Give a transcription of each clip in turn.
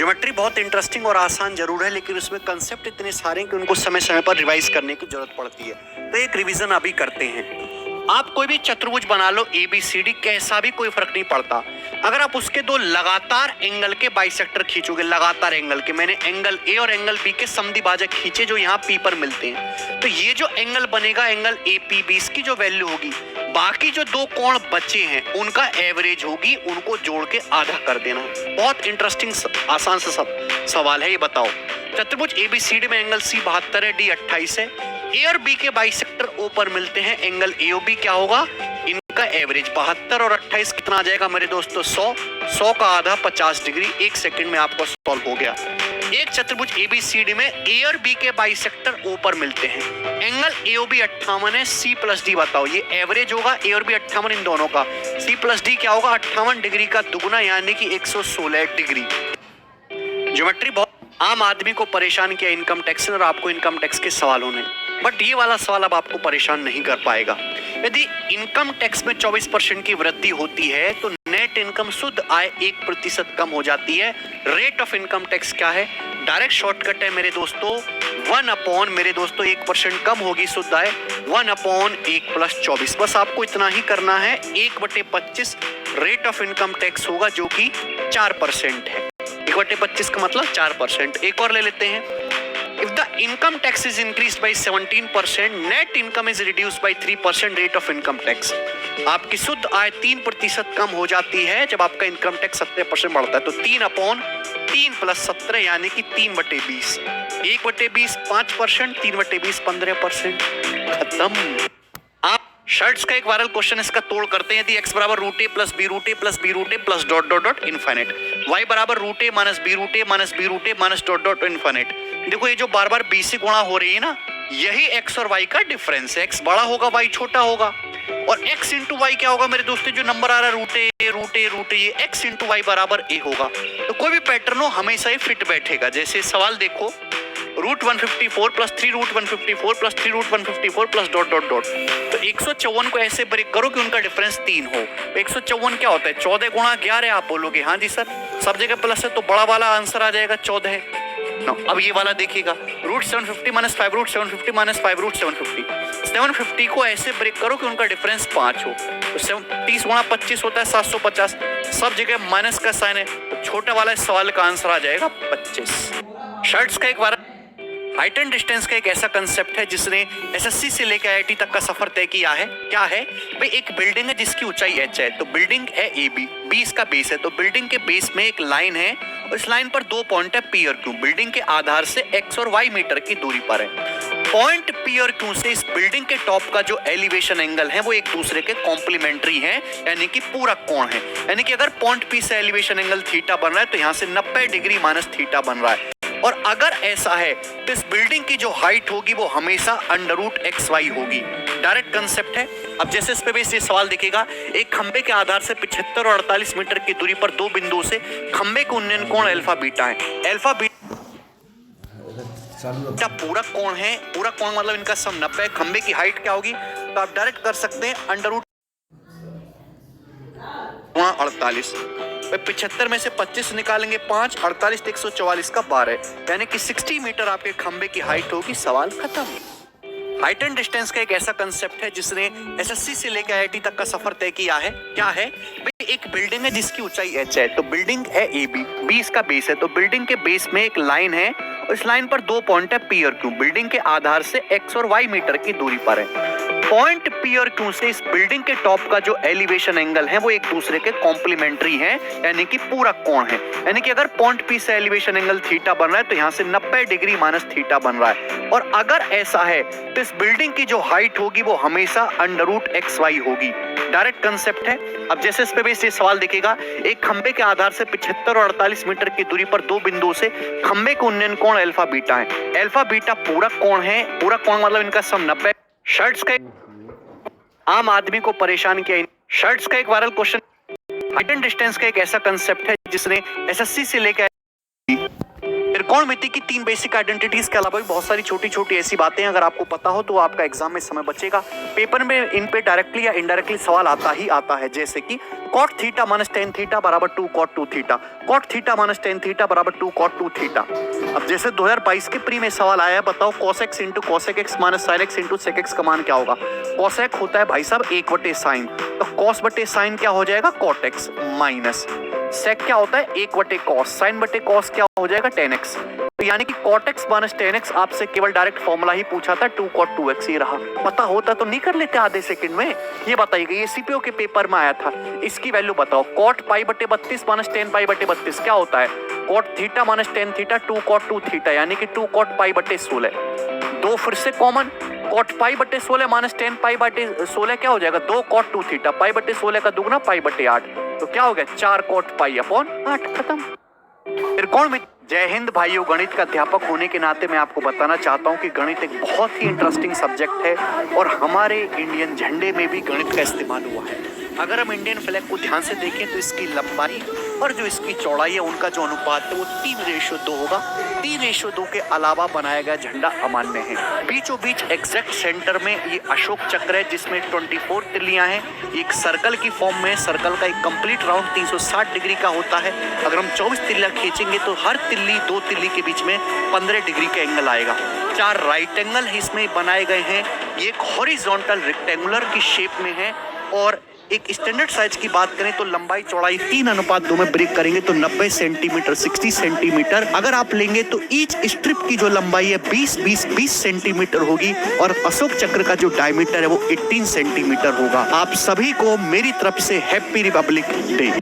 Geometry बहुत interesting और आसान जरूर है, लेकिन उसमें कंसेप्ट इतने सारे हैं कि उनको समय समय पर रिवाइज करने की जरूरत पड़ती है। तो एक रिवीजन अभी करते हैं। आप कोई भी चतुर्भुज बना लो, ABCD, कैसा भी कोई फर्क नहीं पड़ता। अगर आप उसके दो लगातार एंगल के बाइसेक्टर खींचोगे, लगातार एंगल के, मैंने एंगल A और एंगल B के समद्विभाजक खींचे जो यहाँ P पर मिलते हैं, तो ये जो एंगल बनेगा, एंगल APB, इसकी जो वैल्यू होगी, बाकी जो दो कोण बचे हैं उनका एवरेज होगी, उनको जोड़ के आधा कर देना। बहुत इंटरेस्टिंग आसान सा सवाल है। ये बताओ, चतुर्भुज ABCD में एंगल C 72 है, D 28 है, A और B के बाइसेक्टर O पर मिलते हैं, एंगल AOB क्या होगा, इनका एवरेज 72 और 28 कितना आ जाएगा मेरे दोस्तों, 100 का आधा 50 डिग्री। एक सेकंड में आपको सॉल्व हो गया। एक चतुर्भुज ABCD में A और B के बाइसेक्टर O पर मिलते हैं, एंगल AOB 58 है, C प्लस D बताओ, ये एवरेज होगा A और B 58 इन दोनों का, C प्लस D क्या होगा, 58 डिग्री का दुगुना यानी कि 116 डिग्री। ज्योमेट्री बहुत आम आदमी को परेशान किया इनकम टैक्स और आपको इनकम टैक्स के सवालों ने, बट ये वाला सवाल अब आपको परेशान नहीं कर पाएगा। यदि इनकम टैक्स में 24% की वृद्धि होती है तो नेट इनकम शुद्ध आय 1% कम हो जाती है। रेट ऑफ इनकम टैक्स क्या है, डायरेक्ट शॉर्टकट है मेरे दोस्तों, 1% कम होगी शुद्ध आय, 1/1 + 24। बस आपको इतना ही करना है, 1/25 रेट ऑफ इनकम टैक्स होगा जो कि 4% है। 1/25 का मतलब 4%। एक और ले लेते हैं, if the income tax is increased by 17%, net income is reduced by 3% rate of income tax। आपकी शुद्ध आय 3% कम हो जाती है जब आपका इनकम टैक्स 70% बढ़ता है, तो 3/3 + 17 यानी कि 3/20। 1/20 5%, 3/20 15%। खत्म। आप शर्ट्स का एक वायरल क्वेश्चन इसका तोड़ करते हैं। यदि x = √a + b√a + b√a + ... infinite, y = √a - b√a - b√a - ... infinite. देखो ये जो बार बार b से गुणा हो रही है ना, यही x और y का डिफरेंस है। x बड़ा होगा, y छोटा होगा, और x × y क्या होगा मेरे दोस्तों, जो नंबर आ रहा है √a, ये x × y = a होगा। तो कोई भी पैटर्न हो हमेशा ही फिट बैठेगा। जैसे सवाल देखो, √154 + 3√154 + 3√154 .. तो 154 को ऐसे ब्रेक करो कि उनका डिफरेंस 3 हो। 154 क्या होता है, 14 × 11। आप बोलोगे हाँ जी सर, सब जगह प्लस है, तो बड़ा वाला आंसर आ जाएगा 14 है। अब ये वाला देखिएगा, √750 - 5 √750 - 5 √750। 750 को ऐसे ब्रेक करो कि उनका डिफरेंस 5 हो, तो 30 × 25 होता है 750। सब जगह माइनस का साइन है, तो छोटा वाला इस सवाल का आंसर आ जाएगा 25। शर्ट्स का एक बार हाइट एंड डिस्टेंस का एक ऐसा कंसेप्ट है जिसने SSC से लेकर IIT तक का सफर तय किया है। क्या है भाई, एक बिल्डिंग है जिसकी ऊंचाई h है, तो बिल्डिंग है AB, B इसका बेस है, तो बिल्डिंग के बेस में एक लाइन है, इस लाइन पर 2 पॉइंट है P और Q, बिल्डिंग के आधार से x और y मीटर की दूरी पर है। पॉइंट P और Q से इस बिल्डिंग के टॉप का जो एलिवेशन एंगल है वो एक दूसरे के कॉम्प्लीमेंट्री है, यानी कि पूरा कोण है। यानी कि अगर पॉइंट P से एलिवेशन एंगल थीटा बन रहा है तो यहाँ से 90 डिग्री - थीटा बन रहा है। और अगर ऐसा है तो इस बिल्डिंग की जो हाइट होगी वो हमेशा √xy होगी। डायरेक्ट कंसेप्ट है। अब जैसे इस पे भी ये सवाल दिखेगा, एक खंबे के आधार से 75 और 48 मीटर की दूरी पर दो बिंदुओं से खंबे के उन्नयन कोण अल्फा बीटा है। अल्फा बीटा पूरा कोण है, पूरा कोण मतलब इनका सम 90 है। खंबे की हाइट क्या होगी, तो आप डायरेक्ट कर सकते हैं √48। 75 में से 25 निकालेंगे 5, 48 144 का 12, यानी कि 60 मीटर आपके खंबे की हाइट होगी। सवाल खत्म। हाइट एंड डिस्टेंस का एक ऐसा कंसेप्ट है जिसने SSC से लेकर IIT तक का सफर तय किया है। क्या है भाई, एक बिल्डिंग है जिसकी ऊंचाई h है, तो बिल्डिंग है AB, B इसका बेस है, तो बिल्डिंग के बेस में एक लाइन है, और इस लाइन पर 2 पॉइंट है P और Q, बिल्डिंग के आधार से x और y मीटर की दूरी पर है। पॉइंट P और Q से इस बिल्डिंग के टॉप का जो एलिवेशन एंगल है वो एक दूसरे के कॉम्प्लीमेंट्री है, यानी कि पूरा कोण है। यानी कि अगर पॉइंट P से एलिवेशन एंगल थीटा बन रहा है तो यहाँ से 90 डिग्री - थीटा बन रहा है। और अगर ऐसा है तो इस बिल्डिंग की जो हाइट होगी वो हमेशा √xy होगी। डायरेक्ट कंसेप्ट है। अब जैसे इस पे भी ये सवाल दिखेगा, एक खंबे के आधार से 75 और 48 मीटर की दूरी पर दो बिंदुओं से खंबे के उन्नयन कोण अल्फा बीटा है। अल्फा बीटा पूरा कोण है, पूरा कोण मतलब इनका सम 90। शर्ट्स का आम आदमी को परेशान किया। शर्ट्स का एक viral question, height and distance का एक ऐसा कंसेप्ट है जिसने SSC से लेकर त्रिकोणमिति की 3 बेसिक आइडेंटिटीज के अलावा भी बहुत सारी छोटी छोटी ऐसी बातें अगर आपको पता हो तो आपका एग्जाम में समय बचेगा। पेपर में इन पे डायरेक्टली या इनडायरेक्टली सवाल आता ही आता है, जैसे कि cot theta minus tan theta बराबर 2 cot 2 theta, cot theta minus tan theta बराबर 2 cot 2 थीटा। अब जैसे 2022 के प्री में सवाल आया है, बताओ cos x into cos x minus sin x into sec x का मान क्या होगा। cos x होता है भाई साहब 1/sin, तो cos बटे sin क्या हो जाएगा cot x माइनस sec क्या होता है 1/cos, sin बटे cos क्या हो जाएगा tan x। तो यानी कि cot x minus tan x आपसे केवल डायरेक्ट फॉर्मूला ही पूछा था 2 cot 2x ही रहा। पता होता तो नहीं कर लेते आधे सेकंड में। ये बताइए, ये सीपीओ के पेपर में आया था, इसकी वैल्यू बताओ। cot पाई बटे 32 माइनस tan पाई बटे 32 क्या होता है cot theta minus tan theta 2 cot 2 theta, यानी कि 2 cot पाई बटे 16। दो फिर से कॉमन, cot पाई बटे 16 माइनस tan पाई बटे 16 क्या हो जाएगा 2 cot 2 थीटा, पाई बटे 16 का दुगना पाई बटे 8, तो क्या हो गया 4 cot पाई अपॉन 8, खत्म। त्रिकोणमिति। जय हिंद भाइयों, गणित का अध्यापक होने के नाते मैं आपको बताना चाहता हूं कि गणित एक बहुत ही इंटरेस्टिंग सब्जेक्ट है और हमारे इंडियन झंडे में भी गणित का इस्तेमाल हुआ है। अगर हम इंडियन फ्लैग को ध्यान से देखें तो इसकी लंबाई और जो इसकी चौड़ाई है उनका जो अनुपात है वो 3:2 होगा। 3:2 के अलावा बनाया गया झंडा अमान्य है। बीचों बीच एग्जैक्ट सेंटर में ये अशोक चक्र है जिसमें 24 तिल्लियां हैं। एक सर्कल की फॉर्म में, सर्कल का एक कंप्लीट राउंड 360 डिग्री का होता है। अगर हम 24 तिल्लियां खींचेंगे तो हर तिल्ली 2 तिल्ली के बीच में 15 डिग्री का एंगल आएगा। 4 राइट एंगल इसमें बनाए गए हैं। ये एक हॉरिजॉन्टल रेक्टेंगुलर की शेप में है और एक स्टैंडर्ड साइज की बात करें तो लंबाई चौड़ाई 3:2 में ब्रेक करेंगे तो 90 सेंटीमीटर 60 सेंटीमीटर अगर आप लेंगे तो ईच स्ट्रिप की जो लंबाई है 20 सेंटीमीटर होगी और अशोक चक्र का जो डायमीटर है वो 18 सेंटीमीटर होगा। आप सभी को मेरी तरफ से हैप्पी रिपब्लिक डे।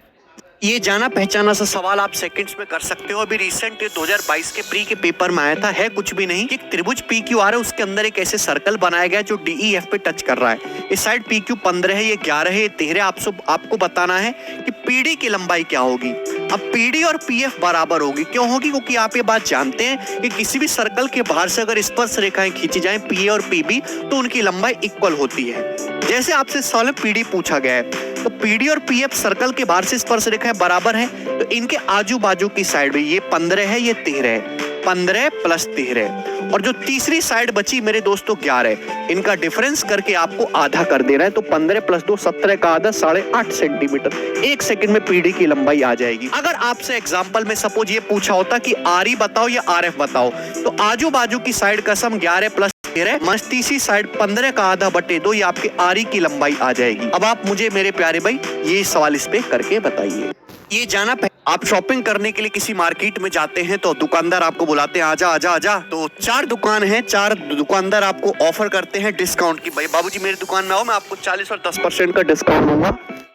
ये जाना पहचाना सा सवाल आप सेकंड्स में कर सकते हो। अभी रिसेंट 2022 के प्री के पेपर में आया था, है कुछ भी नहीं, एक त्रिभुज PQR है, उसके अंदर एक ऐसे सर्कल बनाया गया जो DEF पे टच कर रहा है। इस साइड PQ 15 है, ये 11 है, ये 13। आपको बताना है कि PD की लंबाई क्या होगी। अब PD और PF बराबर होगी, क्यों होगी, क्योंकि आप ये बात जानते हैं कि किसी भी सर्कल के बाहर से अगर स्पर्श रेखाएं खींची जाएं PA और PB तो उनकी लंबाई इक्वल होती है। जैसे आपसे सवाल में PD पूछा गया है तो PD और PF सर्कल के बाहर से स्पर्श रेखाएं बराबर हैं, तो इनके आजू बाजू की साइड में ये 15 है, ये 13 है, 15 प्लस 13 और जो तीसरी साइड बची मेरे दोस्तों 11, इनका डिफरेंस करके आपको आधा कर देना है। तो 15 प्लस 2 17 का आधा 8.5 सेंटीमीटर। 1 सेकंड में PD की लंबाई आ जाएगी। अगर आपसे एग्जांपल में सपोज ये पूछा होता कि RE बताओ या RF बताओ, तो आजू बाजू की साइड का सम 11 प्लस 13 मस्त तीसरी साइड 15 का आधा बटे 2, ये आपके RE की लंबाई आ जाएगी। अब आप मुझे मेरे प्यारे भाई ये सवाल इस पे करके बताइए। ये जाना आप शॉपिंग करने के लिए किसी मार्केट में जाते हैं तो दुकानदार आपको बुलाते हैं आजा आजा आजा, तो 4 दुकान है, 4 दुकानदार आपको ऑफर करते हैं डिस्काउंट की, भाई बाबूजी मेरी दुकान में आओ मैं आपको 40 और 10% का डिस्काउंट दूंगा।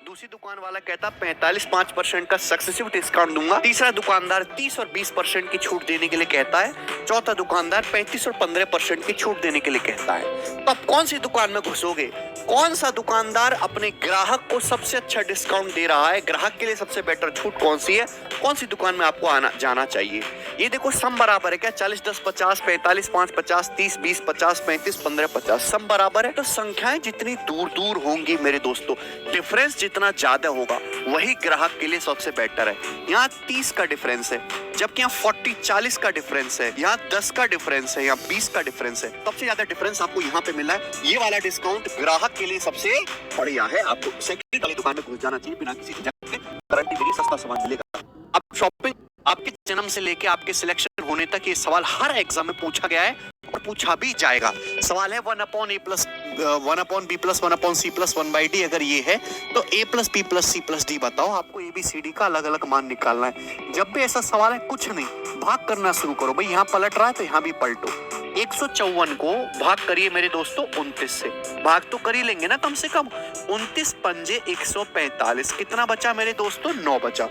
दूसरी दुकान वाला कहता 45-5% का सक्सेसिव डिस्काउंट दूंगा। तीसरा दुकानदार 30 और 20% की छूट देने के लिए कहता है। चौथा दुकानदार 35 और 15% की छूट देने के लिए कहता है। तो आप कौन सी दुकान में घुसोगे? कौन सा दुकानदार अपने ग्राहक को सबसे अच्छा डिस्काउंट दे रहा है, ग्राहक के लिए सबसे बेटर छूट कौन सी है, कौन सी दुकान में आपको आना जाना चाहिए? ये देखो सम बराबर है क्या, 40 10 50, 45 5 50, 30 20 50, 35 15 50, सम बराबर है। तो संख्याएं जितनी दूर दूर होंगी मेरे दोस्तों, डिफरेंस जितना ज्यादा होगा वही ग्राहक के लिए सबसे बेटर है। यहाँ 30 का डिफरेंस है, जबकि यहाँ 40-40 का डिफरेंस है, यहाँ 10 का डिफरेंस है, यहाँ 20 का डिफरेंस है। सबसे ज्यादा डिफरेंस आपको यहाँ पे मिला है। ये वाला डिस्काउंट ग्राहक के लिए सबसे बढ़िया है। आपको सेकंड वाली दुकान में घुस जाना चाहिए, बिना किसी झंझट के गारंटी मिली, सस्ता सामान मिलेगा। अब शॉपिंग आपके जन्म से लेके आपके सिलेक्शन होने तक ये सवाल हर एग्जाम में पूछा गया है और पूछा भी जाएगा। सवाल है 1/A plus 1/B plus 1/C plus 1/D अगर ये है तो A plus B plus C plus D बताओ। आपको ABCD का अलग अलग मान निकालना है। जब भी ऐसा सवाल है कुछ नहीं, भाग करना शुरू करो भाई। यहाँ पलट रहा है तो यहाँ भी पलटो। 154 को भाग करिए मेरे दोस्तों 29 से, भाग तो कर ही लेंगे ना कम से कम। 29 पंजे 145, कितना बचा मेरे दोस्तों? 9 बचा।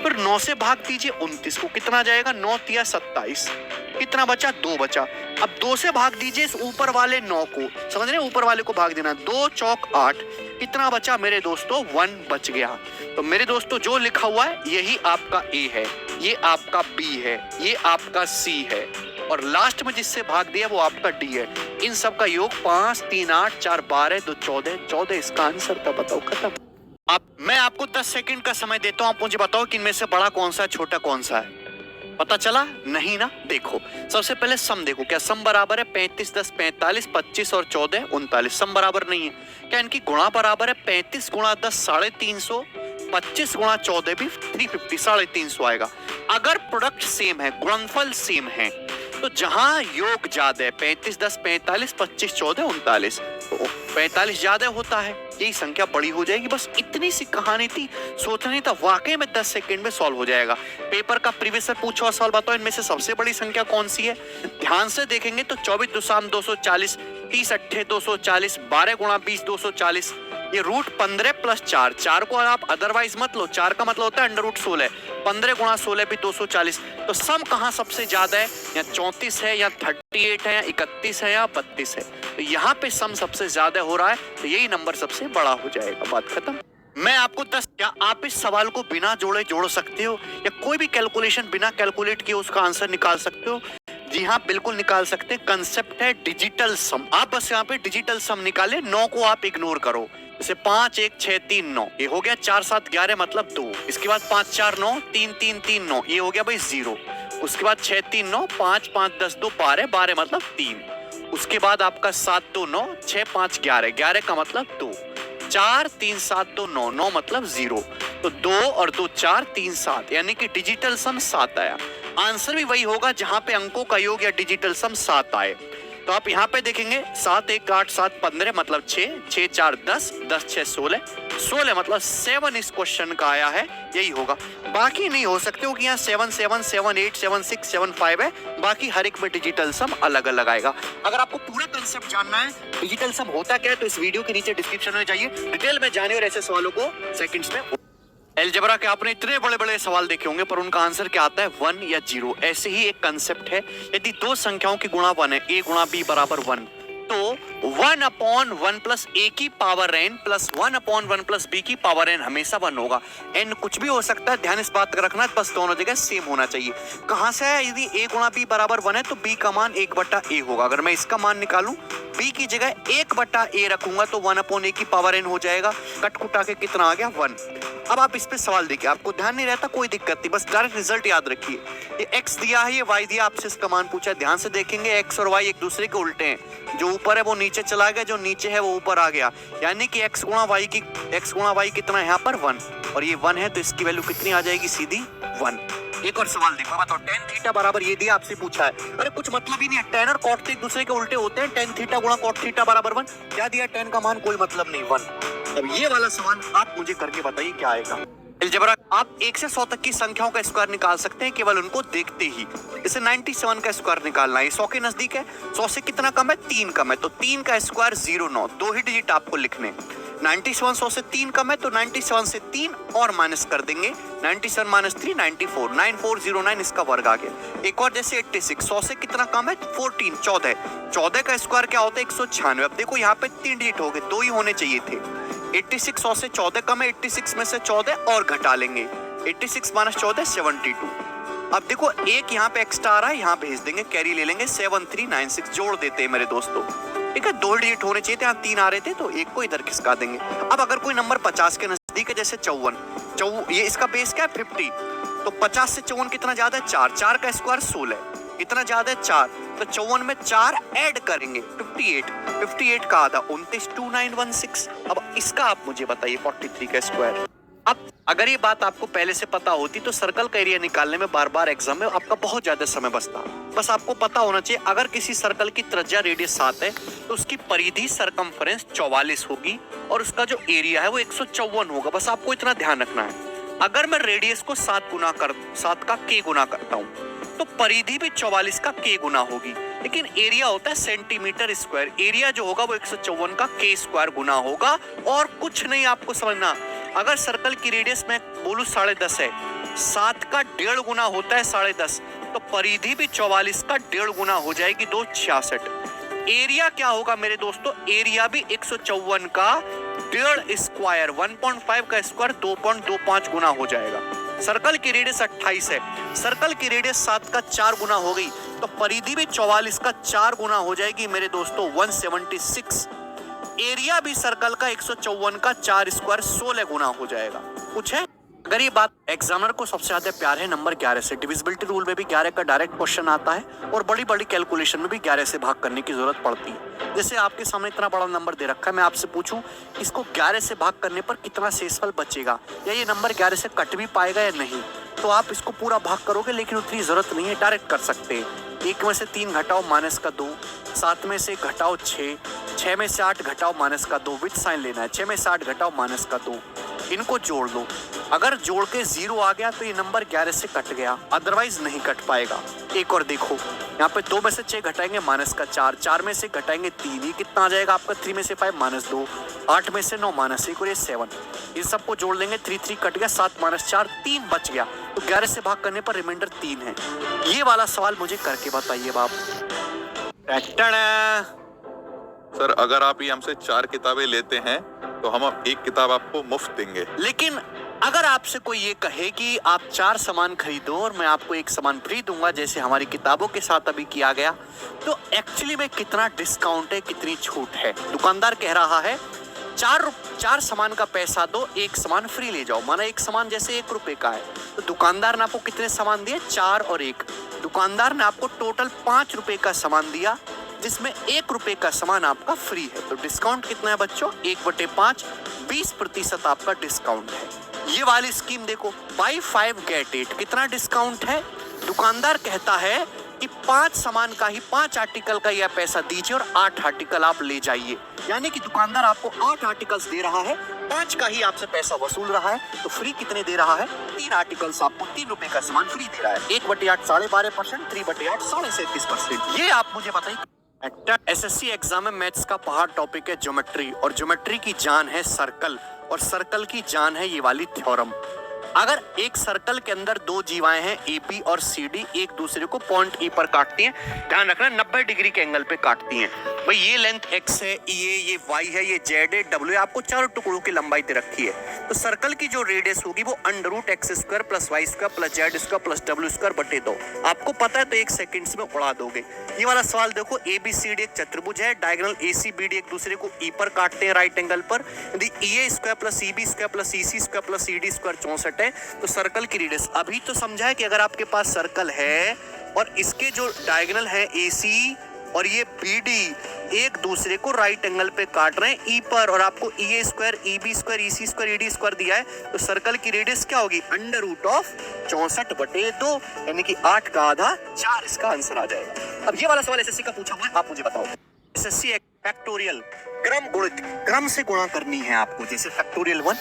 फिर 9 से भाग दीजिए 29 को, कितना जाएगा? 9 तिया 27, कितना बचा? 2 बचा। अब 2 से भाग दीजिए इस ऊपर वाले 9 को, समझ रहे हैं, ऊपर वाले को भाग देना। 2 चौक 8, कितना बचा मेरे दोस्तों? 1 बच गया। तो मेरे दोस्तों जो लिखा हुआ है यही आपका A है, ये आपका B है, ये आपका C है और लास्ट में जिससे भाग दिया वो आपका D है। इन सब का योग 5 3 8 4 12 2 14, 14 इसका आंसर था। बताओ, खत्म। मैं आपको 10 सेकंड का समय देता हूं, आप मुझे बताओ कि इनमें से बड़ा कौन सा है, छोटा कौन सा है? पता चला नहीं ना? देखो सबसे पहले सम देखो, क्या सम बराबर है 35 10 45 25 और 14 39? सम बराबर नहीं है। क्या इनकी गुणा बराबर है? 35 गुणा 10 350, 25 गुणा 14 भी 350 350 आएगा। अगर प्रोडक्ट सेम है, गुणनफल सेम है, तो जहां योग ज्यादा है 35 10 45 25 14 39, तो 45 ज्यादा होता है, यही संख्या बड़ी हो जाएगी। बस इतनी सी कहानी थी, सोचना नहीं था, वाकई में 10 सेकंड में सॉल्व हो जाएगा। पेपर का प्रीवियस पूछा हुआ सवाल बताओ इनमें से सबसे बड़ी संख्या कौन सी है? ध्यान से देखेंगे तो 24 दुसाम 240, 30 अट्ठे 240, 12 गुणा 20 240, ये रूट 15 प्लस 4, 4 को आप अदरवाइज मत लो, 4 का मतलब होता है अंडर रूट 16, 15 गुणा 16 भी 240। तो सम कहाँ सबसे ज्यादा है? या 34 है, या 38 है, या 31 है, या 32 है? तो यहाँ पे सम सबसे ज्यादा हो रहा है, तो यही नंबर सबसे बड़ा हो जाएगा। बात खत्म। मैं आपको 10, क्या आप इस सवाल को बिना जोड़े जोड़ सकते हो, या कोई भी कैलकुलेशन बिना कैलकुलेट किए उसका आंसर निकाल सकते हो? जी हाँ, बिल्कुल निकाल सकते हैं। कंसेप्ट है डिजिटल सम। आप बस यहाँ पे डिजिटल सम निकाले, 9 को आप इग्नोर करो। जैसे 5 1 6 3 9, ये हो गया 4 7 11 मतलब 2। इसके बाद 5 4 9 3 3 3 9, ये हो गया भाई 0। उसके बाद 6 3 9 5 5 10 2 12 12 मतलब 3। उसके बाद आपका 7 2 9 6 5 11 11 का मतलब 2। 4 3 7 2 9 9 मतलब 0। तो 2 और 2 4 3 7, यानी कि डिजिटल सम 7 आया। आंसर भी वही होगा जहां पे अंकों का योग या डिजिटल सम 7 आए। तो आप यहाँ पे देखेंगे 7 1 8 7 15 मतलब 6 6 4 10 10 6 16 16 मतलब 7 इस क्वेश्चन का आया है, यही होगा। बाकी नहीं हो सकते हो कि यहाँ 7 7 7 8 7 6 7 5 है, बाकी हर एक में डिजिटल सम अलग अलग आएगा। अगर आपको पूरा कंसेप्ट जानना है डिजिटल सम होता क्या है, तो इस वीडियो के नीचे डिस्क्रिप्शन में जाइए, डिटेल में जाने और ऐसे सवालों को सेकंड्स में। अलजेब्रा के आपने इतने बड़े बड़े सवाल देखे होंगे, पर उनका आंसर क्या आता है? 1 या 0। ऐसे ही एक कंसेप्ट है, यदि दो संख्याओं की गुणा 1 है, a गुणा b बराबर 1, तो 1/1 प्लस a की power n plus 1/1 plus b की पावर n हमेशा 1 होगा। n कुछ भी हो सकता है, ध्यान इस बात का रखना, बस दोनों जगह सेम होना चाहिए। कहां से है? यदि a गुणा b बराबर 1 है, तो b का मान 1/a होगा। अगर मैं इसका मान निकालूं, b की जगह 1/a रखूंगा, तो 1/a की पावर n हो जाएगा। कट कुटा के कितना आ गया? 1। अब आप इस पे सवाल देखिए, आपको ध्यान नहीं रहता कोई दिक्कत नहीं, बस डायरेक्ट रिजल्ट याद रखिए। ये x दिया है, ये y दिया, आपसे इसका मान पूछा है। ध्यान से देखेंगे x और y एक दूसरे के उल्टे हैं, जो ऊपर है वो नीचे चला गया, जो नीचे है वो ऊपर आ गया, यानी कि x गुणा y कितना है यहाँ पर? 1, और ये 1 है, तो इसकी वैल्यू कितनी आ जाएगी? सीधी 1। एक और सवाल देखो, बताओ tan थीटा बराबर, ये दिया आपसे पूछा है। अरे कुछ मतलब ही नहीं है, tan और cot एक दूसरे के उल्टे होते हैं। tan थीटा गुणा cot थीटा बराबर 1, क्या दिया? tan का मान कोई मतलब नहीं, 1। अब ये वाला सवाल आप मुझे करके बताइए क्या आएगा। अलजेब्रा, आप 1 से 100 तक की संख्याओं का स्क्वायर निकाल सकते हैं केवल उनको देखते ही। जैसे 97 का स्क्वायर निकालना है, 100 के नजदीक है, 100 से कितना कम है? 3 कम है, तो 3 का स्क्वायर 09, 2 ही डिजिट आपको लिखने। 97 100 से 3 कम है, तो 97 से 3 और माइनस कर देंगे, 97 माइनस 3 94, 9409 इसका वर्ग आ गया। एक और जैसे 86, 100 से कितना कम है? 14 14, 14 का स्क्वायर क्या होता है? 196। अब देखो यहाँ पे 3 डिजिट हो गए, 2 ही होने चाहिए थे। 86 100 से 14 कम है, 86 में से 14 और घटा लेंगे, 86 माइनस 14 72। अब देखो एक यहाँ पे एक्स्ट्रा आ रहा है, यहाँ भेज देंगे, कैरी ले लेंगे, 7396 जोड़ देते हैं मेरे दोस्तों। ठीक है, 2 डिजिट होने चाहिए थे, यहाँ 3 आ रहे थे, तो एक को इधर खिसका देंगे। अब अगर कोई नंबर 50 के नजदीक है, जैसे 54, ये इसका बेस क्या है? 50, तो 50 से 54 कितना ज्यादा है? 4, 4 का स्क्वायर 16, इतना ज्यादा है 4, तो 54 में 4 ऐड करेंगे, 58, 58 का आधा 29, 2916। अब इसका आप मुझे बताइए 43 का स्क्वायर। अब अगर ये बात आपको पहले से पता होती, तो सर्कल का एरिया निकालने में बार बार एग्जाम में आपका बहुत ज्यादा समय बचता। बस आपको पता होना चाहिए, अगर किसी सर्कल की त्रिज्या रेडियस 7 है, तो उसकी परिधि सरकमफ्रेंस 44 होगी, और उसका जो एरिया है वो 154 होगा। बस आपको इतना ध्यान रखना है। अगर मैं रेडियस को 7 का k गुना करता हूँ, तो परिधि भी 44 का k गुना होगी, लेकिन एरिया होता है सेंटीमीटर स्क्वायर। एरिया जो होगा वो 154 का k स्क्वायर गुना होगा, और कुछ नहीं आपको समझना। अगर सर्कल की रेडियस में बोलूं 10.5 है, 7 का 1.5 गुना होता है 10.5, तो परिधि भी 44 का 1.5 गुना हो जाएगी, 266। एरिया क्या होगा मेरे दोस्तों? एरिया भी 154 का 1.5 स्क्वायर, 1.5 का स्क्वायर 2.25 गुना हो जाएगा। सर्कल की रेडियस 28 है, सर्कल की रेडियस 7 का 4 गुना हो गई, तो परिधि भी 44 का 4 गुना हो जाएगी मेरे दोस्तों, 176। एरिया भी सर्कल का 154 का 4 स्क्वायर 16 गुना हो जाएगा। कुछ है? अगर ये बात एग्जामिनर को सबसे ज्यादा प्यार है नंबर 11 से, डिविजिबिलिटी रूल में भी 11 का डायरेक्ट क्वेश्चन आता है और बड़ी बड़ी कैलकुलेशन में भी 11 से भाग करने की जरूरत पड़ती है। जैसे आपके सामने इतना बड़ा नंबर दे रखा है, मैं आपसे पूछूं इसको 11 से भाग करने पर कितना शेषफल बचेगा, या ये नंबर 11 से कट भी पाएगा या नहीं, तो आप इसको पूरा भाग करोगे, लेकिन उतनी जरूरत नहीं है, डायरेक्ट कर सकते हैं। 1 में से 3 घटाओ माइनस का 2, 7 में से घटाओ 6, 6 में से 8 घटाओ माइनस का 2, विथ साइन लेना है, 6 में से 8 घटाओ माइनस का 2, इनको जोड़ लो। अगर जोड़ के 0 आ गया तो ये नंबर 11 से कट गया, अदरवाइज नहीं कट पाएगा। एक और देखो, यहाँ पे 2 में से 6 घटाएंगे माइनस का 4, 4 में से घटाएंगे 3, ये कितना आ जाएगा आपका 3 में से 5 माइनस 2, 8 में से 9 माइनस 1 और ये 7, इन सबको जोड़ लेंगे, 3 कट गया, 7 माइनस 4 3 बच गया, तो 11 से भाग करने पर रिमाइंडर 3 है। ये वाला सवाल मुझे करके बताइए बाप। सर अगर आप ये हमसे 4 किताबें लेते हैं तो हम 1 किताब आपको मुफ्त देंगे। लेकिन अगर आपसे कोई ये कहे कि आप 4 सामान खरीदो और मैं आपको 1 सामान फ्री दूंगा, जैसे हमारी किताबों के साथ अभी किया गया, तो एक्चुअली में कितना डिस्काउंट है, कितनी छूट है। दुकानदार कह रहा है 4 सामान का पैसा दो, 1 सामान फ्री ले जाओ, माना 1 सामान जैसे 1 रुपए का है, तो दुकानदार ने आपको कितने सामान दिए, 4 और 1, दुकानदार ने आपको टोटल 5 रुपए का सामान दिया, जिसमें 1 रुपए का सामान आपका फ्री है। तो डिस्काउंट कितना है बच्चों, 1/5, 20% आपका डिस्काउंट है। ये वाली स्कीम देखो, बाई 5 गेट 8, कितना डिस्काउंट है। दुकानदार कहता है कि 5 सामान का ही 5 आर्टिकल का यह पैसा दीजिए और 8 आर्टिकल आप ले जाइए, यानी कि दुकानदार आपको 8 आर्टिकल्स दे रहा है, 5 का ही आपसे पैसा वसूल रहा है, तो फ्री कितने दे रहा है, 3 आर्टिकल्स आपको 3 रुपए का सामान फ्री दे रहा है। 1/8 12.5%, 3/8 37.5%। ये आप मुझे बताइए। एसएससी एग्जाम में मैथ्स का पहाड़ टॉपिक है ज्योमेट्री, और ज्योमेट्री की जान है सर्कल, और सर्कल की जान है ये वाली थ्योरम। अगर एक सर्कल के अंदर 2 जीवाएं हैं ए बी और सी डी, एक दूसरे को पॉइंट ई पर काटती हैं, ध्यान रखना 90 डिग्री के एंगल पे काटती हैं। भाई ये लेंथ x है, ये y है, ये z है, w है, आपको 4 टुकड़ों की लंबाई दे रखी है। तो सर्कल की जो रेडियस होगी वो √x² + y² + z² + w² बटे 2, आपको पता है तो 1 सेकंड्स में उड़ा दोगे। ये वाला सवाल देखो, ABCD एक चतुर्भुज है, डायगोनल ACBD एक दूसरे को ई पर काटते हैं राइट एंगल पर, यदि EA² + EB² + EC² + CD² 64 है, तो सर्कल की रेडियस। अभी तो समझा है कि अगर आपके पास सर्कल है और इसके जो डायगोनल है AC और ये BD एक दूसरे को राइट एंगल पे काट रहे हैं ई पर, और आपको EA², EB² EC² ED² दिया है, तो सर्कल की रेडियस क्या होगी, √64/2, यानी कि 8 का आधा 4 इसका आंसर आ जाएगा। अब ये वाला सवाल एसएससी का पूछा हुआ है, आप मुझे बताओ। एसएससी फैक्टोरियल क्रम गुणित, क्रम से गुणा करनी है आपको, जैसे फैक्टोरियल 1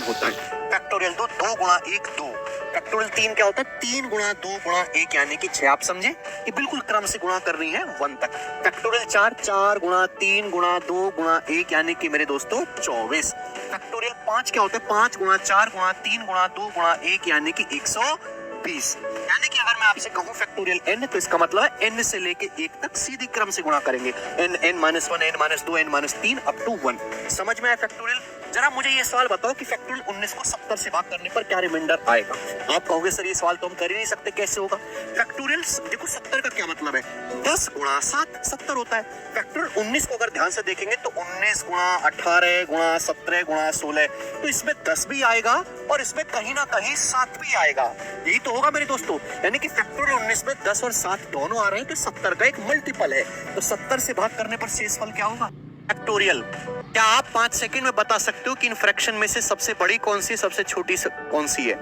होता है, फैक्टोरियल 2 × 1 2, फैक्टोरियल 3 क्या होता है, 3 × 2 × 1 यानी कि 6। आप समझे कि बिल्कुल क्रम से गुणा करनी है 1 तक। फैक्टोरियल 4 4 × 3 × 2 × 1 यानी कि मेरे दोस्तों 24। फैक्टोरियल 5 क्या होता है, 5 × 4 × 3 × 2 × 1 यानी कि 120। यानी कि अगर मैं आपसे कहूं फैक्टोरियल n, तो इसका मतलब है n से लेके 1 तक सीधी क्रम से गुणा करेंगे, n - 1 n - 2 n - 3 up to 1। समझ में आया फैक्टोरियल। जरा मुझे ये सवाल बताओ कि फैक्टोरियल 19 को 70 से भाग करने पर क्या रिमाइंडर आएगा। आप कहोगे सर ये सवाल तो हम कर ही नहीं सकते, कैसे होगा। फैक्टोरियल देखो 70 का क्या मतलब है, 10 × 7 70 होता है। फैक्टोरियल 19 को अगर ध्यान से देखेंगे तो 19 × 18 × 17 × 16, तो इसमें 10 भी आएगा और इसमें कहीं ना कहीं 7 भी आएगा, यही तो होगा मेरे दोस्तों। यानी कि फैक्टोरियल 19 में 10 और 7 दोनों आ रहे हैं, तो 70 का एक मल्टीपल है, तो 70 से भाग करने पर शेषफल क्या होगा, फैक्टोरियल। क्या आप 5 सेकंड में बता सकते हो कि इन फ्रैक्शन में से सबसे बड़ी कौन सी है, सबसे छोटी कौन सी है।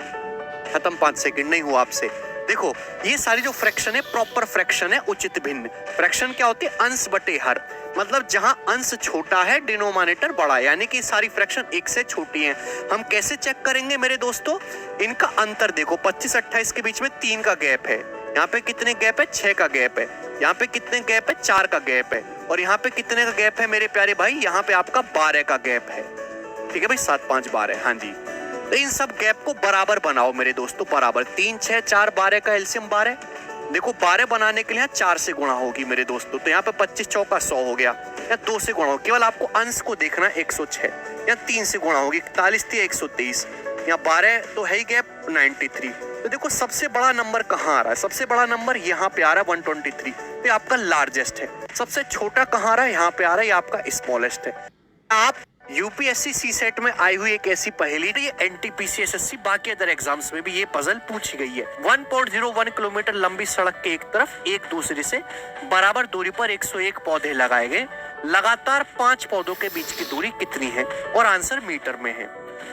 खत्म, 5 सेकंड नहीं हुआ आपसे। देखो ये सारी जो फ्रैक्शन है प्रॉपर फ्रैक्शन है, उचित भिन्न। फ्रैक्शन क्या होती है, अंश बटे हर, मतलब जहां अंश छोटा है डिनोमिनेटर बड़ा है, यानी कि सारी फ्रैक्शन 1 से छोटी हैं। हम कैसे चेक करेंगे मेरे दोस्तों, इनका अंतर देखो, 25 28 के बीच में 3 का गैप है, यहाँ पे कितने गैप है, 6 का गैप है, यहाँ पे कितने गैप है, 4 का गैप है, और यहाँ पे कितने का गैप है मेरे प्यारे भाई, यहाँ पे आपका 12 का गैप है। ठीक है भाई, 7 5 12, हाँ जी। तो इन सब गैप को बराबर बनाओ मेरे दोस्तों, बराबर। 3 6 4 12 का एलसीएम 12। देखो 12 बनाने के लिए 4 से गुणा होगी मेरे दोस्तों, तो यहाँ पे 25 चौका 100 हो गया, या 2 से गुणा हो, केवल आपको अंश को देखना 106, या 3 से गुणा होगी 41 थी 123, या 12 तो है ही गैप 93। तो देखो सबसे बड़ा नंबर कहाँ आ रहा है, सबसे बड़ा नंबर यहाँ पे आ रहा है 123, तो आपका लार्जेस्ट है। सबसे छोटा कहाँ आ रहा है, यहाँ पे आ रहा है, ये आपका स्मॉलेस्ट है। आप यूपीएससी सी सेट में आई हुई एक ऐसी पहेली, ये एनटीपीसी एसएससी बाकी अदर एग्जाम्स में भी ये पजल पूछी गई है। 1.01 किलोमीटर लंबी सड़क के एक तरफ एक दूसरे से बराबर दूरी पर 101 पौधे लगाए गए। लगातार 5 पौधों के बीच की दूरी कितनी है? और आंसर मीटर में है।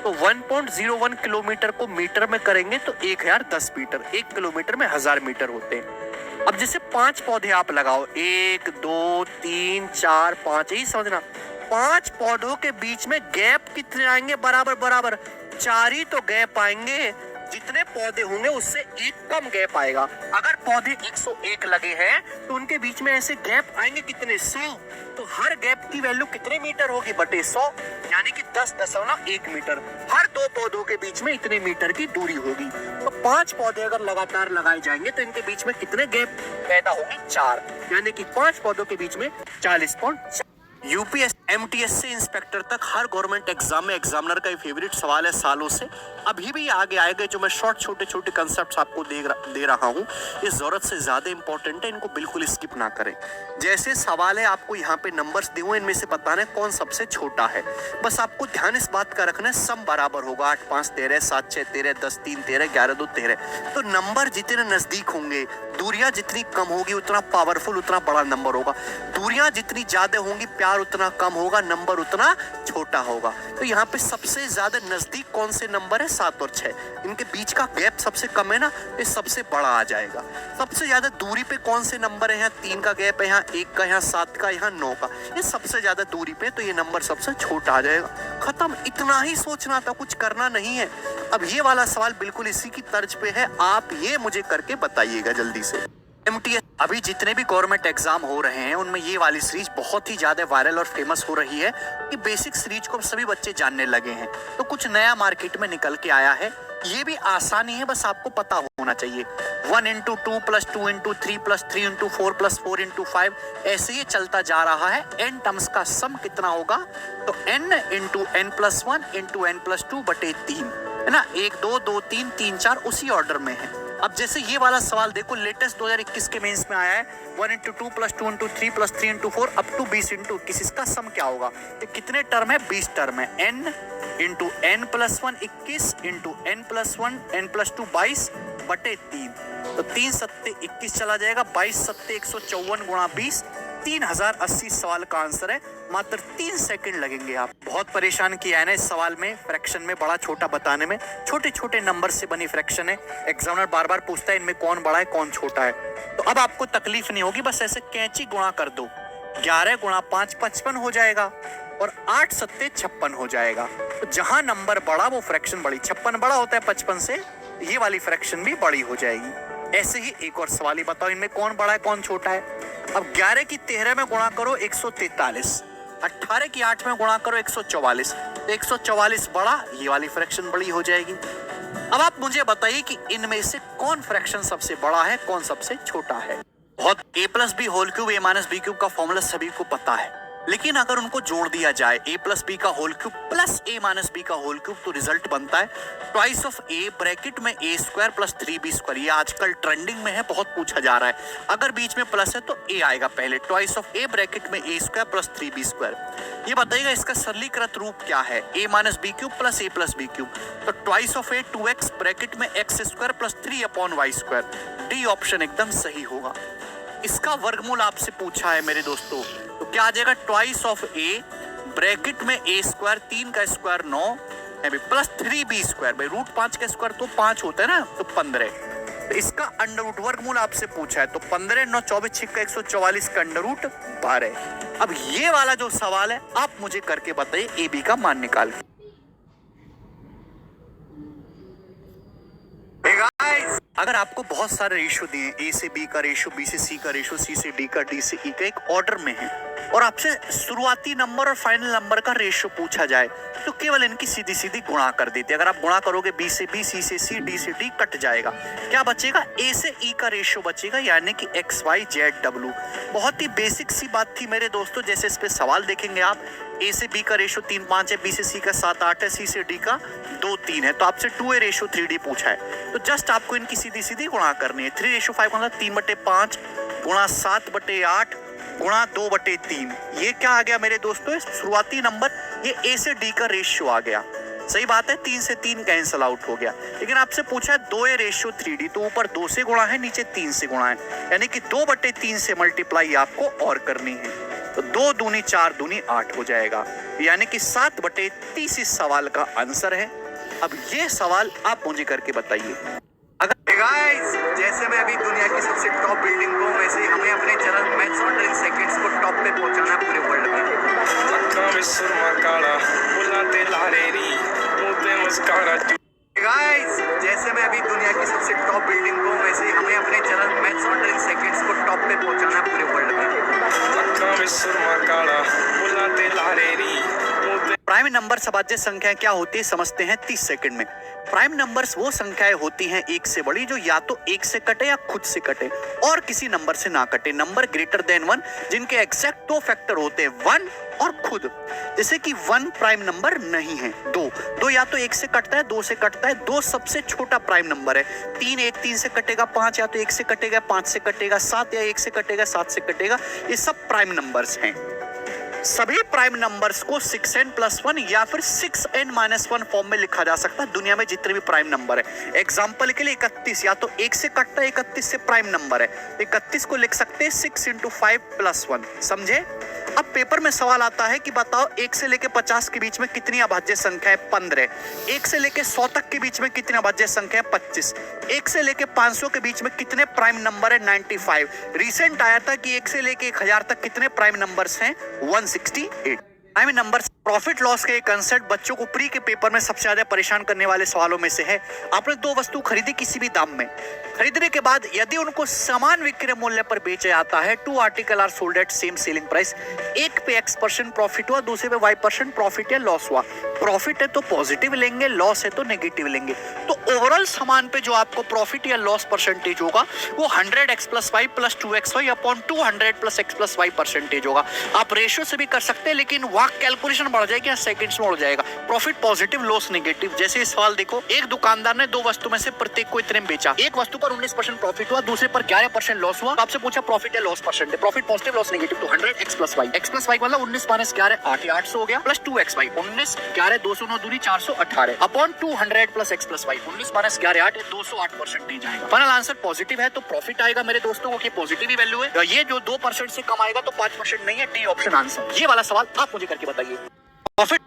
तो 1.01 किलोमीटर को मीटर में करेंगे तो 1010 मीटर, 1 किलोमीटर में 1000 मीटर होते हैं। अब जैसे 5 पौधे आप लगाओ, 1 2 3 4 5, यही समझना। 5 पौधों के बीच में गैप कितने आएंगे? बराबर बराबर 4 ही तो गैप आएंगे। जितने पौधे होंगे उससे एक कम गैप आएगा। अगर पौधे 101 लगे हैं तो उनके बीच में ऐसे गैप आएंगे कितने? 100। तो हर गैप की वैल्यू कितने मीटर होगी? बटे 100, यानी कि 10.1 मीटर। हर 2 पौधों के बीच में इतने मीटर की दूरी होगी। तो 5 पौधे अगर लगातार लगाए जाएंगे तो इनके बीच में कितने गैप पैदा होंगे? 4, यानी कि 5 पौधों के बीच में 40.4। यूपीएस एमटीएस से इंस्पेक्टर तक हर गवर्नमेंट एग्जाम में एग्जामिनर का फेवरेट सवाल है सालों से, अभी भी आगे आएगा। जो मैं शॉर्ट छोटे छोटे कंसेप्ट्स आपको दे रहा हूँ, ये जरूरत से ज्यादा इंपॉर्टेंट है, इनको बिल्कुल स्किप ना करें। जैसे सवाल है, आपको यहाँ पे नंबर्स दिए हुए, इनमें से बताना है कौन सबसे छोटा है। बस आपको ध्यान इस बात का रखना है, सम बराबर होगा। 8 5 13, 7 6 13, 10 3 13, 11 2 13। तो नंबर जितने नजदीक होंगे, दूरियां जितनी कम होगी, उतना पावरफुल, उतना बड़ा नंबर होगा। दूरियां जितनी ज्यादा होंगी, प्यार उतना कम होगा, नंबर उतना छोटा होगा। तो यहाँ पे सबसे ज्यादा नजदीक कौन से नंबर है? 7 और 6। इनके बीच का गैप सबसे कम है ना, ये सबसे बड़ा आ जाएगा। सबसे ज्यादा दूरी पे कौन से नंबर है? यहाँ 3 का गैप है, यहाँ 1 का, यहाँ 7 का, यहाँ 9 का। ये सबसे ज्यादा दूरी पे, तो ये नंबर सबसे छोटा आ जाएगा। खत्म, इतना ही सोचना था, कुछ करना नहीं है। अब ये वाला सवाल बिल्कुल इसी की तर्ज पे है, आप ये मुझे करके बताइएगा जल्दी से। एमटीएस अभी जितने भी गवर्नमेंट एग्जाम हो रहे हैं उनमें ये वाली सीरीज बहुत ही ज्यादा वायरल और फेमस हो रही है कि बेसिक सीरीज को सभी बच्चे जानने लगे हैं। तो कुछ नया मार्केट में निकल के आया है, ये भी आसानी है, बस आपको पता होना चाहिए। 1 into 2 + 2 into 3 + 3 into 4 + 4 into 5, ऐसे ही चलता जा रहा है। n टर्म्स का सम कितना होगा? तो n into n + 1 into n + 2 बटे 3 है ना। 1 2 2 3 3 4 उसी ऑर्डर में है। अब जैसे ये वाला सवाल देखो, लेटेस्ट 2021 के मेंस में आया है। 1 into 2 + 2 into 3 + 3 into 4 up to 20 into 21, इसका सम क्या होगा? ये कितने टर्म है? 20 टर्म है। n into n + 1 21 into n + 1 n + 2 22 बटे 3। तो 3 7 21 चला जाएगा, 22 7 154 गुणा 20, 3080 सवाल का आंसर है। मात्र 3 सेकंड लगेंगे। आप बहुत परेशान किया है ना इस सवाल में, फ्रैक्शन में बड़ा छोटा बताने में। छोटे छोटे नंबर से बनी फ्रैक्शन है, एग्जामिनर बार बार पूछता है इनमें कौन बड़ा है कौन छोटा है। तो अब आपको तकलीफ नहीं होगी, बस ऐसे कैंची गुणा कर दो। 11 गुणा 5 55 हो जाएगा, और 8 7 56 हो जाएगा। तो जहां नंबर बड़ा वो फ्रैक्शन बड़ी। 56 बड़ा होता है 55 से, ये वाली फ्रैक्शन भी बड़ी हो जाएगी। ऐसे ही एक और सवाल ही बताओ, इनमें कौन बड़ा है कौन छोटा है। अब 11 की 13 में गुणा करो 143, 18 की 8 में गुणा करो 144, तो 144 बड़ा, ये वाली फ्रैक्शन बड़ी हो जाएगी। अब आप मुझे बताइए कि इनमें से कौन फ्रैक्शन सबसे बड़ा है, कौन सबसे छोटा है। बहुत a + b whole cube a - b cube का फॉर्मूला सभी को पता है, लेकिन अगर उनको जोड़ दिया जाए a + b का whole cube plus a - b का होल क्यूब, तो रिजल्ट बनता है ट्वाइस ऑफ a ब्रैकेट में a² + 3b²। ये आजकल ट्रेंडिंग में है, बहुत पूछा जा रहा है। अगर बीच में प्लस है तो a आएगा पहले, ट्वाइस ऑफ a ब्रैकेट में a² + 3b²। ये बताइएगा इसका सरलीकृत रूप क्या है? a - b cube plus a + b cube. तो twice of a 2x bracket में x² + 3/y²। डी ऑप्शन एकदम सही होगा। इसका वर्गमूल आपसे पूछा है मेरे दोस्तों, तो क्या आ जाएगा? ट्वाइस ऑफ a ब्रैकेट में a², 3 का स्क्वायर 9 है प्लस 3b²। भाई √5 का स्क्वायर तो 5 होता है ना, तो 15। तो इसका अंडर वर्गमूल आपसे पूछा है, तो 15 9 24 6 का 144 का √12। अब ये वाला जो सवाल है आप मुझे करके बताइए, ए बी का मान निकाल के। अगर आपको बहुत सारे रेशो दिए, ए से बी का रेशो, बी से सी का रेशो, सी से डी का, डी से ई का, एक ऑर्डर में है, और आपसे शुरुआती नंबर और फाइनल नंबर का रेशो पूछा जाए, तो केवल इनकी सीधी सीधी गुणा कर देते। अगर आप गुणा करोगे बी से बी, सी से सी, डी से डी, कट जाएगा। क्या बचेगा? ए से ई का रेशो बचेगा, यानी कि XYZW। बहुत ही बेसिक सी बात थी मेरे दोस्तों। जैसे इस पे सवाल देखेंगे आप, ए से बी का रेशो 3 5 है, बी से सी का 7 8 है, सी से डी का 2 3 है, तो आपसे 2a/3d पूछा है। तो जस्ट आपको इनकी सीधी सीधी गुणा करनी है। 3/5 का मतलब 3/5 गुणा 7/8 गुणा 2/3। ये क्या आ गया मेरे दोस्तों? शुरुआती नंबर ये ए से डी का रेशियो आ गया। सही बात है, 3 से 3 कैंसल आउट हो गया। लेकिन आपसे पूछा है 2a रेशियो 3d, तो ऊपर 2 से गुणा है, नीचे 3 से गुणा है, यानी कि 2/3 से मल्टीप्लाई आपको और करनी है। तो 2 दूनी 4 दूनी 8 हो जाएगा, यानी कि 7/30 इस सवाल का आंसर है। अब ये सवाल आप मुझे करके बताइए। अगर गाइस, जैसे मैं अभी दुनिया की सबसे टॉप बिल्डिंग को, वैसे हमें अपने चरण मैथ्स 100 सेकंड्स को टॉप पे पहुंचाना है पूरे वर्ल्ड में। गाइस, जैसे मैं अभी दुनिया की सबसे टॉप बिल्डिंग को, वैसे हमें अपने चरण मैथ्स 100 सेकंड्स को टॉप पे पहुंचाना है पूरे वर्ल्ड में। प्राइम नंबर सभाज्य संख्याएं क्या होती है समझते हैं 30 सेकंड में। प्राइम नंबर्स वो संख्याएं होती हैं एक से बड़ी जो या तो एक से कटे या खुद से कटे और किसी नंबर से ना कटे। नंबर ग्रेटर देन 1 जिनके एग्जैक्ट 2 फैक्टर होते हैं, 1 और खुद। जैसे कि 1 प्राइम नंबर नहीं है, 2 या तो 1 से कटता है, 2 से कटता है, 2 सबसे छोटा प्राइम नंबर है, 3 1 3 से कटेगा, 5 या तो 1 से कटेगा, 5 से कटेगा, 7 या 1 से कटेगा, 7 से कटेगा। ये सब प्राइम नंबर्स हैं। सभी प्राइम नंबर्स को 6n+1 या फिर 6n-1 फॉर्म में लिखा जा सकता है दुनिया में जितने भी प्राइम नंबर है। एग्जांपल के लिए 31 या तो 1 से कटता है, 31 से प्राइम नंबर है, 31 को लिख सकते हैं 6 × 5+1। समझे? अब पेपर में सवाल आता है कि बताओ 1 से लेके 50 के बीच में कितनी अभाज्य संख्या है? 15। 1 से लेके 100 तक के बीच में कितनी अभाज्य संख्या है? 25। 1 से लेके 500 के बीच में कितने प्राइम नंबर है? 95। रिसेंट आया था कि 1 से लेके 1000 तक कितने प्राइम नंबर्स हैं? 168। प्राइम नंबर्स प्रॉफिट लॉस के कंसेप्ट बच्चों को प्री के पेपर में सबसे ज्यादा परेशान करने वाले सवालों में से है। आपने 2 वस्तु खरीदी किसी भी दाम में, खरीदने के बाद यदि उनको समान विक्रय मूल्य पर बेचा जाता है, 2 article are sold at same selling price, एक पे x% प्रॉफिट हुआ, दूसरे पे y% प्रॉफिट या लॉस हुआ। प्रॉफिट है तो पॉजिटिव लेंगे, लॉस है तो नेगेटिव लेंगे। तो ओवरऑल सामान पे जो आपको प्रॉफिट या लॉस परसेंटेज होगा वो 100x + y + 2xy upon 200 + x + y percentage होगा। आप रेशियो से भी कर सकते हैं, लेकिन वहां कैलकुलेशन बढ़ जाएगी या सेकंड्स में हो जाएगा। Profit positive, loss negative. जैसे इस सवाल देखो, एक दुकानदार ने 2 वस्तु में से प्रत्येक को इतने में बेचा, एक वस्तु पर 19% प्रॉफिट हुआ, दूसरे पर 11% लॉस हुआ। तो आपसे पूछा प्रॉफिट या loss percentage, profit positive loss negative, तो 100x + y, x + y मतलब 19 - 11 8 800 हो गया, प्लस 2xy 19 11 209 दूनी 418 अपॉन 200 + x + y 19 - 11 8 208 परसेंटेज आएगा। फाइनल आंसर पॉजिटिव है तो प्रॉफिट आएगा मेरे दोस्तों को, कि पॉजिटिव ही वैल्यू है। ये जो 2% से कम आएगा तो 5% नहीं है, डी ऑप्शन आंसर। ये वाला सवाल आप मुझे करके बताइए। प्रॉफिट,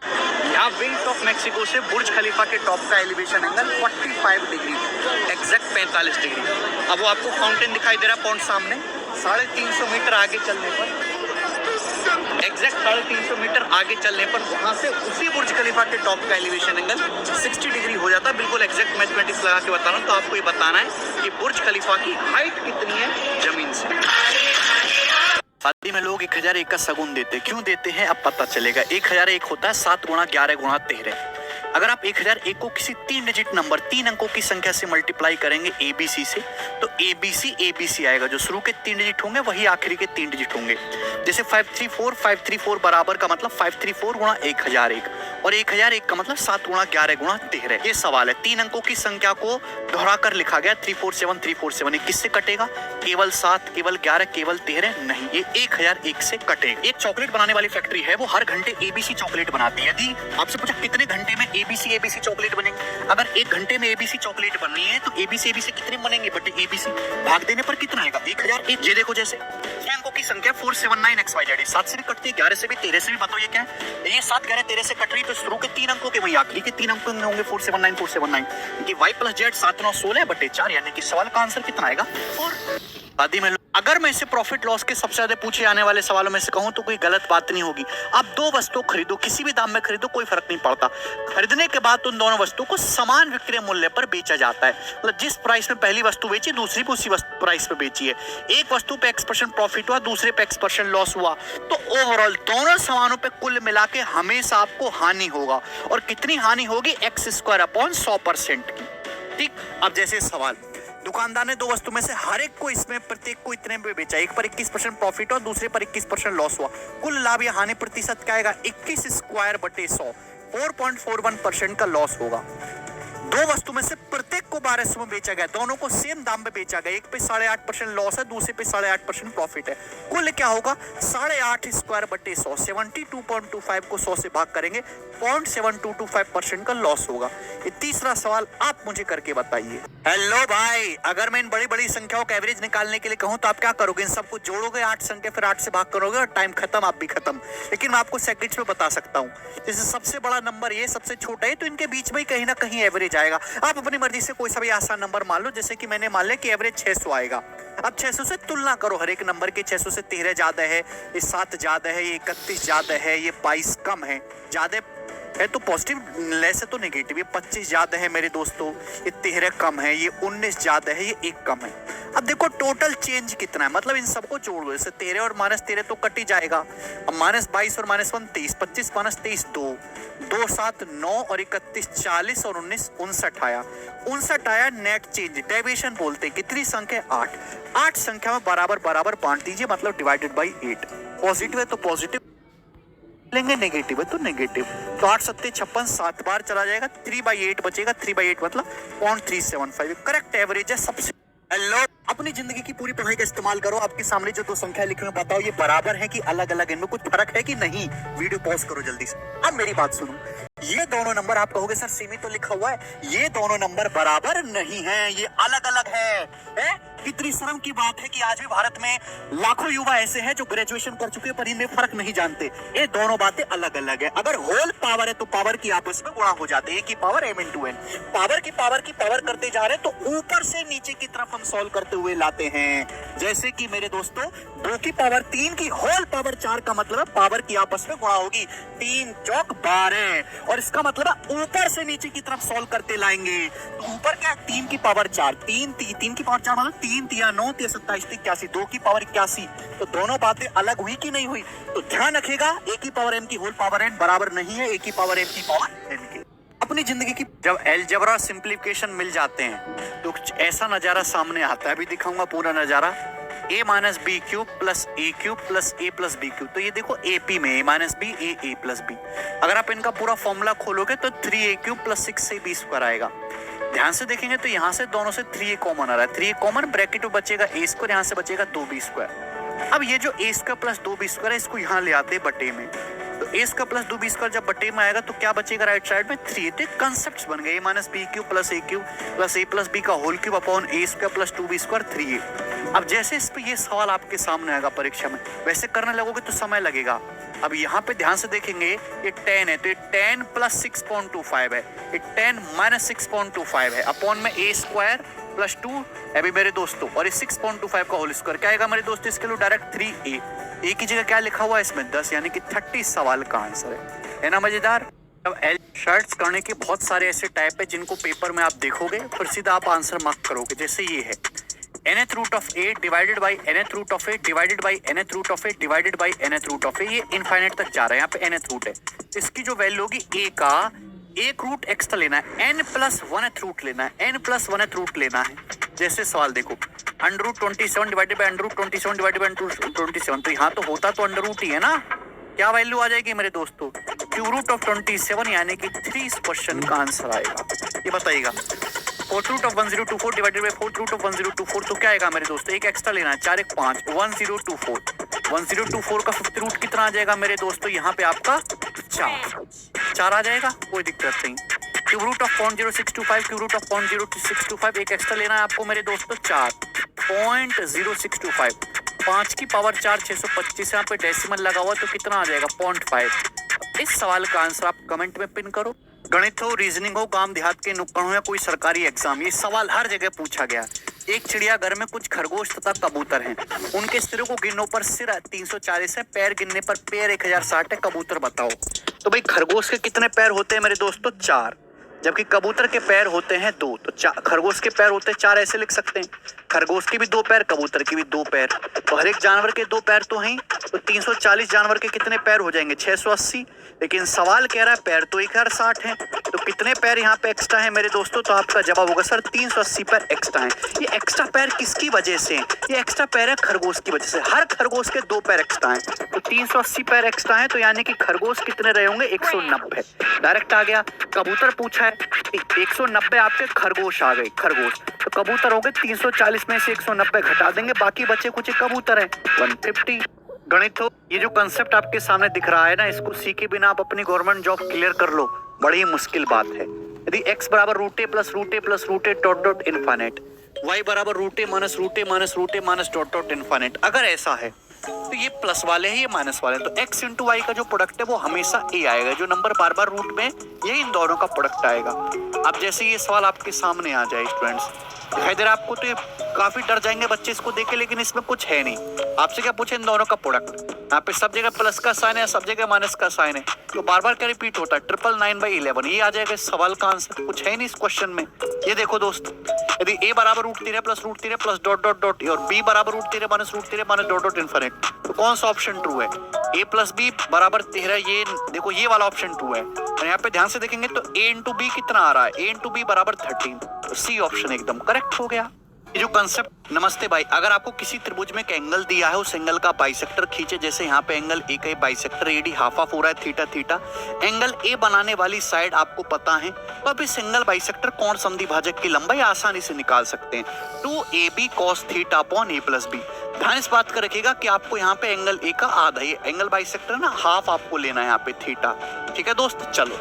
यहाँ विंग्स ऑफ मैक्सिको से बुर्ज खलीफा के टॉप का elevation angle 45 degree, exact 45 degree. अब वो आपको फाउंटेन दिखाई दे रहा है पॉइंट सामने, 350 मीटर आगे चलने पर, एग्जैक्ट 350 मीटर आगे चलने पर वहां से उसी बुर्ज खलीफा के टॉप का एलिवेशन एंगल 60 डिग्री हो जाता है। बिल्कुल एग्जैक्ट मैथमेटिक्स लगा के बता रहा हूँ। तो आपको ये बताना है कि बुर्ज खलीफा की हाइट कितनी है जमीन से। शादी में लोग 1001 का सगुन देते, क्यों देते हैं अब पता चलेगा। 1001 होता है 7 × 11 × 13। अगर आप 1001 को किसी 3 डिजिट नंबर 3 अंकों की संख्या से मल्टीप्लाई करेंगे ABC से, तो ABC आएगा। जो शुरू के 3 डिजिट होंगे वही आखिरी के 3 डिजिट होंगे। जैसे 534 बराबर का मतलब 534 × 1001 और 1001 का मतलब 7 × 11 × 13। ये सवाल है, 3 अंकों की संख्या को दोहरा कर लिखा गया 347 ये किससे कटेगा? केवल 7, केवल 11, केवल 13 नहीं, ये 1001 से कटेगा। एक चॉकलेट बनाने वाली फैक्ट्री है, वो हर घंटे ABC चॉकलेट बनाती है। यदि आपसे पूछा कितने घंटे में ABC चॉकलेट बनेंगे, अगर 1 घंटे में ABC चॉकलेट बननी है तो ABC कितने बनेंगे बटे ABC, भाग देने पर कितना आएगा? 1001। ये देखो, जैसे 6 अंकों की संख्या 479XYZ, 7 से भी कटती है, 11 से भी, 13 से भी। बताओ ये क्या है? ये 7 11 13 से कट रही, तो शुरू के 3 अंकों के वही आखिरी के 3 अंकों होंगे 479 क्योंकि y + z 7 9 16 बटे 4, यानी कि सवाल का आंसर कितना आएगा? 4। शादी में अगर मैं इसे प्रॉफिट लॉस के सबसे ज्यादा पूछे आने वाले सवालों में से कहूं तो कोई गलत बात नहीं होगी। आप 2 वस्तु खरीदो, किसी भी दाम में खरीदो, कोई फर्क नहीं पड़ता। खरीदने के बाद उन दोनों वस्तुओं को समान विक्रय मूल्य पर बेचा जाता है। मतलब जिस प्राइस में पहली वस्तु बेची, दूसरी भी उसी प्राइस पे बेची है। एक वस्तु पे x% प्रॉफिट हुआ, दूसरे पे x% लॉस हुआ, तो ओवरऑल दोनों सामानों पे कुल मिला के हमेशा आपको हानि होगा। और कितनी हानि होगी? x² अपॉन 100% की। ठीक, अब जैसे सवाल, दुकानदार ने 2 वस्तु में से हर एक को इसमें प्रत्येक को इतने में बेचा, एक पर 21% प्रॉफिट हुआ, दूसरे पर 21% लॉस हुआ। कुल लाभ या हानि प्रतिशत क्या आएगा? 21² बटे 100, 4.41% का लॉस होगा। दो वस्तु में से प्रत्येक को 1200 में बेचा गया, दोनों को सेम दाम में बेचा गया, एक पे 8.5% लॉस है, दूसरे पे 8.5% प्रॉफिट है। कुल क्या होगा 8.5 स्क्वायर बटे 100, 72.25 को 100 से भाग करेंगे 0.7225% का लॉस होगा। ये तीसरा सवाल आप मुझे करके बताइए। हेलो भाई, अगर मैं इन बड़ी बड़ी संख्याओं का एवरेज निकालने के लिए कहूं तो आप क्या करोगे? इन सबको जोड़ोगे 8 संख्या, फिर 8 से भाग करोगे और टाइम खत्म, आप भी खत्म। लेकिन मैं आपको सेकंड्स में बता सकता हूं। जैसे सबसे बड़ा नंबर ये, सबसे छोटा है, तो इनके बीच में कहीं ना कहीं एवरेज आएगा। आप अपनी मर्जी से कोई सा भी आसान नंबर मान लो, जैसे कि मैंने मान लिया कि एवरेज 600 आएगा। अब 600 से तुलना करो हर एक नंबर की। 600 से 13 ज्यादा है, ये 7 ज्यादा है, ये 31 ज्यादा है, ये 22 कम है। ज्यादा है तो पॉजिटिव, लेस है तो नेगेटिव। ये 25 ज्यादा है मेरे दोस्तों, ये 13 कम है, ये 19 ज्यादा है, ये 1 कम है। अब देखो टोटल चेंज कितना है, मतलब इन सबको जोड़ दो। जैसे 13 और -13 तो कट ही जाएगा। अब -22 और -1 23, 25 -23 2, 2 7 9 और 31 40 और 19 59 आया। 59 आया नेट चेंज, डेविएशन बोलते हैं। कितनी संख्या? 8। 8 संख्या में बराबर बराबर बांट दीजिए, मतलब डिवाइडेड बाई 8। पॉजिटिव है तो पॉजिटिव लेंगे, नेगेटिव है तो नेगेटिव। तो 8 7 56, 7 बार चला जाएगा, 3/8 बचेगा। 3/8 मतलब 0.375 करेक्ट एवरेज है सबसे। हेलो, अपनी जिंदगी की पूरी पढ़ाई का इस्तेमाल करो। आपके सामने जो 2 संख्या लिखी हुई बताओ ये बराबर है कि अलग अलग, इनमें कुछ फर्क है कि नहीं? वीडियो पॉज करो जल्दी से। अब मेरी बात सुनो, ये दोनों नंबर आप कहोगे सर सीमित तो लिखा हुआ है, ये दोनों नंबर बराबर नहीं है, ये अलग अलग है? कितनी शर्म की बात है कि आज भी भारत में लाखों युवा ऐसे हैं जो ग्रेजुएशन कर चुके हैं पर इनमें फर्क नहीं जानते। ये दोनों बातें अलग अलग है। अगर होल पावर है तो पावर की आपस में गुणा हो जाते हैं, की पावर m × n। पावर की पावर करते जा रहे हैं तो ऊपर से नीचे की तरफ हम सॉल्व करते हुए लाते हैं। जैसे कि मेरे दोस्तों 2 की पावर 3 की होल पावर 4 का मतलब है पावर की आपस में गुणा होगी। 3 चौक 12 और इसका मतलब है ऊपर से नीचे की तरफ सॉल्व करते लाएंगे। तो ऊपर क्या 3 की पावर 4, 3 की पावर 4 मतलब 3 3 9 3 27 81, 2 की पावर 81। तो दोनों बातें अलग हुई कि नहीं हुई? तो ध्यान रखिएगा, a की पावर m की होल पावर n बराबर नहीं है a की पावर m की पावर n के। अपनी जिंदगी की जब अलजेब्रा और सिंप्लीफिकेशन मिल जाते हैं तो कुछ ऐसा नजारा सामने आता है। अभी दिखाऊंगा पूरा नजारा। a - b cube plus a cube plus a plus b cube. तो ये देखो AP में a - b a plus b। अगर आप इनका पूरा फॉर्मूला खोलोगे तो 3a cube plus 6ab square आएगा। ध्यान से देखेंगे तो यहाँ से दोनों से 3a कॉमन आ रहा है। 3a कॉमन, ब्रैकेट में बचेगा a स्क्वायर, यहाँ से बचेगा 2b स्क्वायर। अब ये जो a square plus 2b square है इसको यहाँ ले आते हैं बटे में। तो a square plus 2b square जब बटे में आएगा तो क्या बचेगा राइट साइड में? 3। तो कंसेप्ट बन गए, a - b cube plus a cube plus a plus b का whole cube upon a square plus 2b square 3a। अब जैसे इस पे ये सवाल आपके सामने आएगा परीक्षा में, वैसे करने लगोगे तो समय लगेगा। अब यहाँ पे ध्यान से देखेंगे ये 10 है तो ये 10 प्लस 6.25 है, ये 10 माइनस 6.25 है अपॉन में a स्क्वायर प्लस 2 अभी मेरे दोस्तों, और ये 6.25 का होल स्क्वायर क्या आएगा मेरे दोस्तों? इसके लिए डायरेक्ट 3a। a की जगह क्या लिखा हुआ है इसमें? 10, यानी कि 30 सवाल का आंसर है ना मजेदार? अब शर्ट्स करने के बहुत सारे ऐसे टाइप है जिनको पेपर में आप देखोगे फिर सीधा आप आंसर मार्क करोगे। जैसे ये है nth root of a divided by nth root of a divided by nth root of a divided by nth root of a। ये इनफाइनाइट तक जा रहा है, यहाँ पे nth रूट है। इसकी जो वैल्यू होगी a का 1 रूट एक्स्ट्रा लेना है, n प्लस 1th रूट लेना है, n प्लस 1th रूट लेना है। जैसे सवाल देखो √27 डिवाइडेड बाई √27 डिवाइडेड बाई √27। तो यहाँ तो होता तो अंडर रूट ही है ना। क्या वैल्यू आ जाएगी मेरे दोस्तों? क्यूब रूट ऑफ 27 यानी कि 3 इस क्वेश्चन का आंसर आएगा। ये बताइएगा 4th root of 1024 divided by 4th root of 1024। तो क्या आएगा मेरे दोस्तों? एक एक्स्ट्रा लेना है, 4 1 5 1024। 1024 का 5th रूट कितना आ जाएगा मेरे दोस्तों? यहाँ पे आपका 4 आ जाएगा, कोई दिक्कत नहीं। Cube root of 0.0625 cube root of 0.0625 एक एक्स्ट्रा लेना है आपको मेरे दोस्तों 4.0625। 5 की पावर 4 625, यहाँ पे डेसिमल लगा हुआ तो कितना आ जाएगा? 0.5। इस सवाल का आंसर आप कमेंट में पिन करो। गणित हो, रीजनिंग हो, गांव देहात के नुक्कड़ हो या कोई सरकारी एग्जाम, ये सवाल हर जगह पूछा गया। एक चिड़ियाघर में कुछ खरगोश तथा कबूतर हैं। उनके सिरों को गिनने पर सिर 340 है, पैर गिनने पर पैर 1060 है। कबूतर बताओ। तो भाई खरगोश के कितने पैर होते हैं मेरे दोस्तों? 4, जबकि कबूतर के पैर होते हैं 2। तो खरगोश के पैर होते हैं 4, ऐसे लिख सकते हैं। खरगोश के भी 2 पैर, कबूतर के भी 2 पैर, तो हर एक जानवर के 2 पैर तो हैं, तो 340 जानवर के कितने पैर हो जाएंगे? 680। लेकिन सवाल कह रहा है पैर तो 1060 हैं, तो कितने पैर यहाँ पे एक्स्ट्रा है मेरे दोस्तों? तो आपका जवाब होगा सर 380 पैर एक्स्ट्रा है। ये एक्स्ट्रा पैर किसकी वजह से? ये एक्स्ट्रा पैर है खरगोश की वजह से। हर खरगोश के 2 पैर एक्स्ट्रा हैं, तो 380 पैर एक्स्ट्रा है, तो यानी कि खरगोश कितने रहे होंगे? 190। डायरेक्ट आ गया। कबूतर पूछा है 190 आपके खरगोश आ गए, खरगोश, तो कबूतर हो गए 340 में से 190 घटा देंगे, बाकी बचे कुछ कबूतर है 150। गणित हो, ये जो कंसेप्ट आपके सामने दिख रहा है ना, इसको सीखे बिना आप अपनी गवर्नमेंट जॉब क्लियर कर लो, बड़ी मुश्किल बात है। यदि x बराबर root a plus root a plus root a dot dot infinite, y बराबर root a minus root a minus root a minus dot dot infinite, अगर ऐसा है तो ये प्लस वाले हैं, ये माइनस वाले हैं, तो x इंटू वाई का जो प्रोडक्ट है वो हमेशा a आएगा। जो नंबर बार बार रूट में, ये इन दोनों का प्रोडक्ट आएगा। अब जैसे ये सवाल आपके सामने आ जाए स्टूडेंट्स, दिखाई दे रहा है आपको, तो ये काफी डर जाएंगे बच्चे इसको देख के, लेकिन इसमें कुछ है नहीं। आपसे क्या पूछे? इन दोनों का प्रोडक्ट। यहाँ पे सब जगह प्लस का साइन है, सब जगह माइनस का साइन है, तो बार बार क्या रिपीट होता है? 999/11, ये आ जाएगा इस सवाल का आंसर। कुछ है नहीं इस क्वेश्चन में। ये देखो दोस्त, यदि a बराबर root 13 plus dot dot dot और b बराबर root 13 minus dot dot infinite, तो कौन सा ऑप्शन ट्रू है? a प्लस बी बराबर 13, ये देखो ये वाला ऑप्शन ट्रू है। और यहाँ पे ध्यान से देखेंगे तो a इंटू बी कितना आ रहा है? a इंटू बी बराबर 13, तो सी ऑप्शन एकदम करेक्ट हो गया। ये जो कंसेप्ट, नमस्ते भाई, अगर आपको किसी त्रिभुज में एक एंगल दिया है, उस एंगल का बाइसेक्टर खींचे, जैसे यहाँ पे एंगल ए का बाइसेक्टर एडी हाफ ऑफ हो रहा है थीटा थीटा, एंगल ए बनाने वाली साइड आपको पता है, तो अब इस एंगल बाइसेक्टर कोण समद्वि भाजक की लंबाई आसानी से निकाल सकते हैं, 2ab cos theta upon a plus b. ध्यान इस बात का रखिएगा कि आपको यहाँ पे एंगल ए का आधा, ये एंगल बाइसेक्टर ना हाफ आपको लेना है यहाँ पे थीटा। ठीक है दोस्त, चलो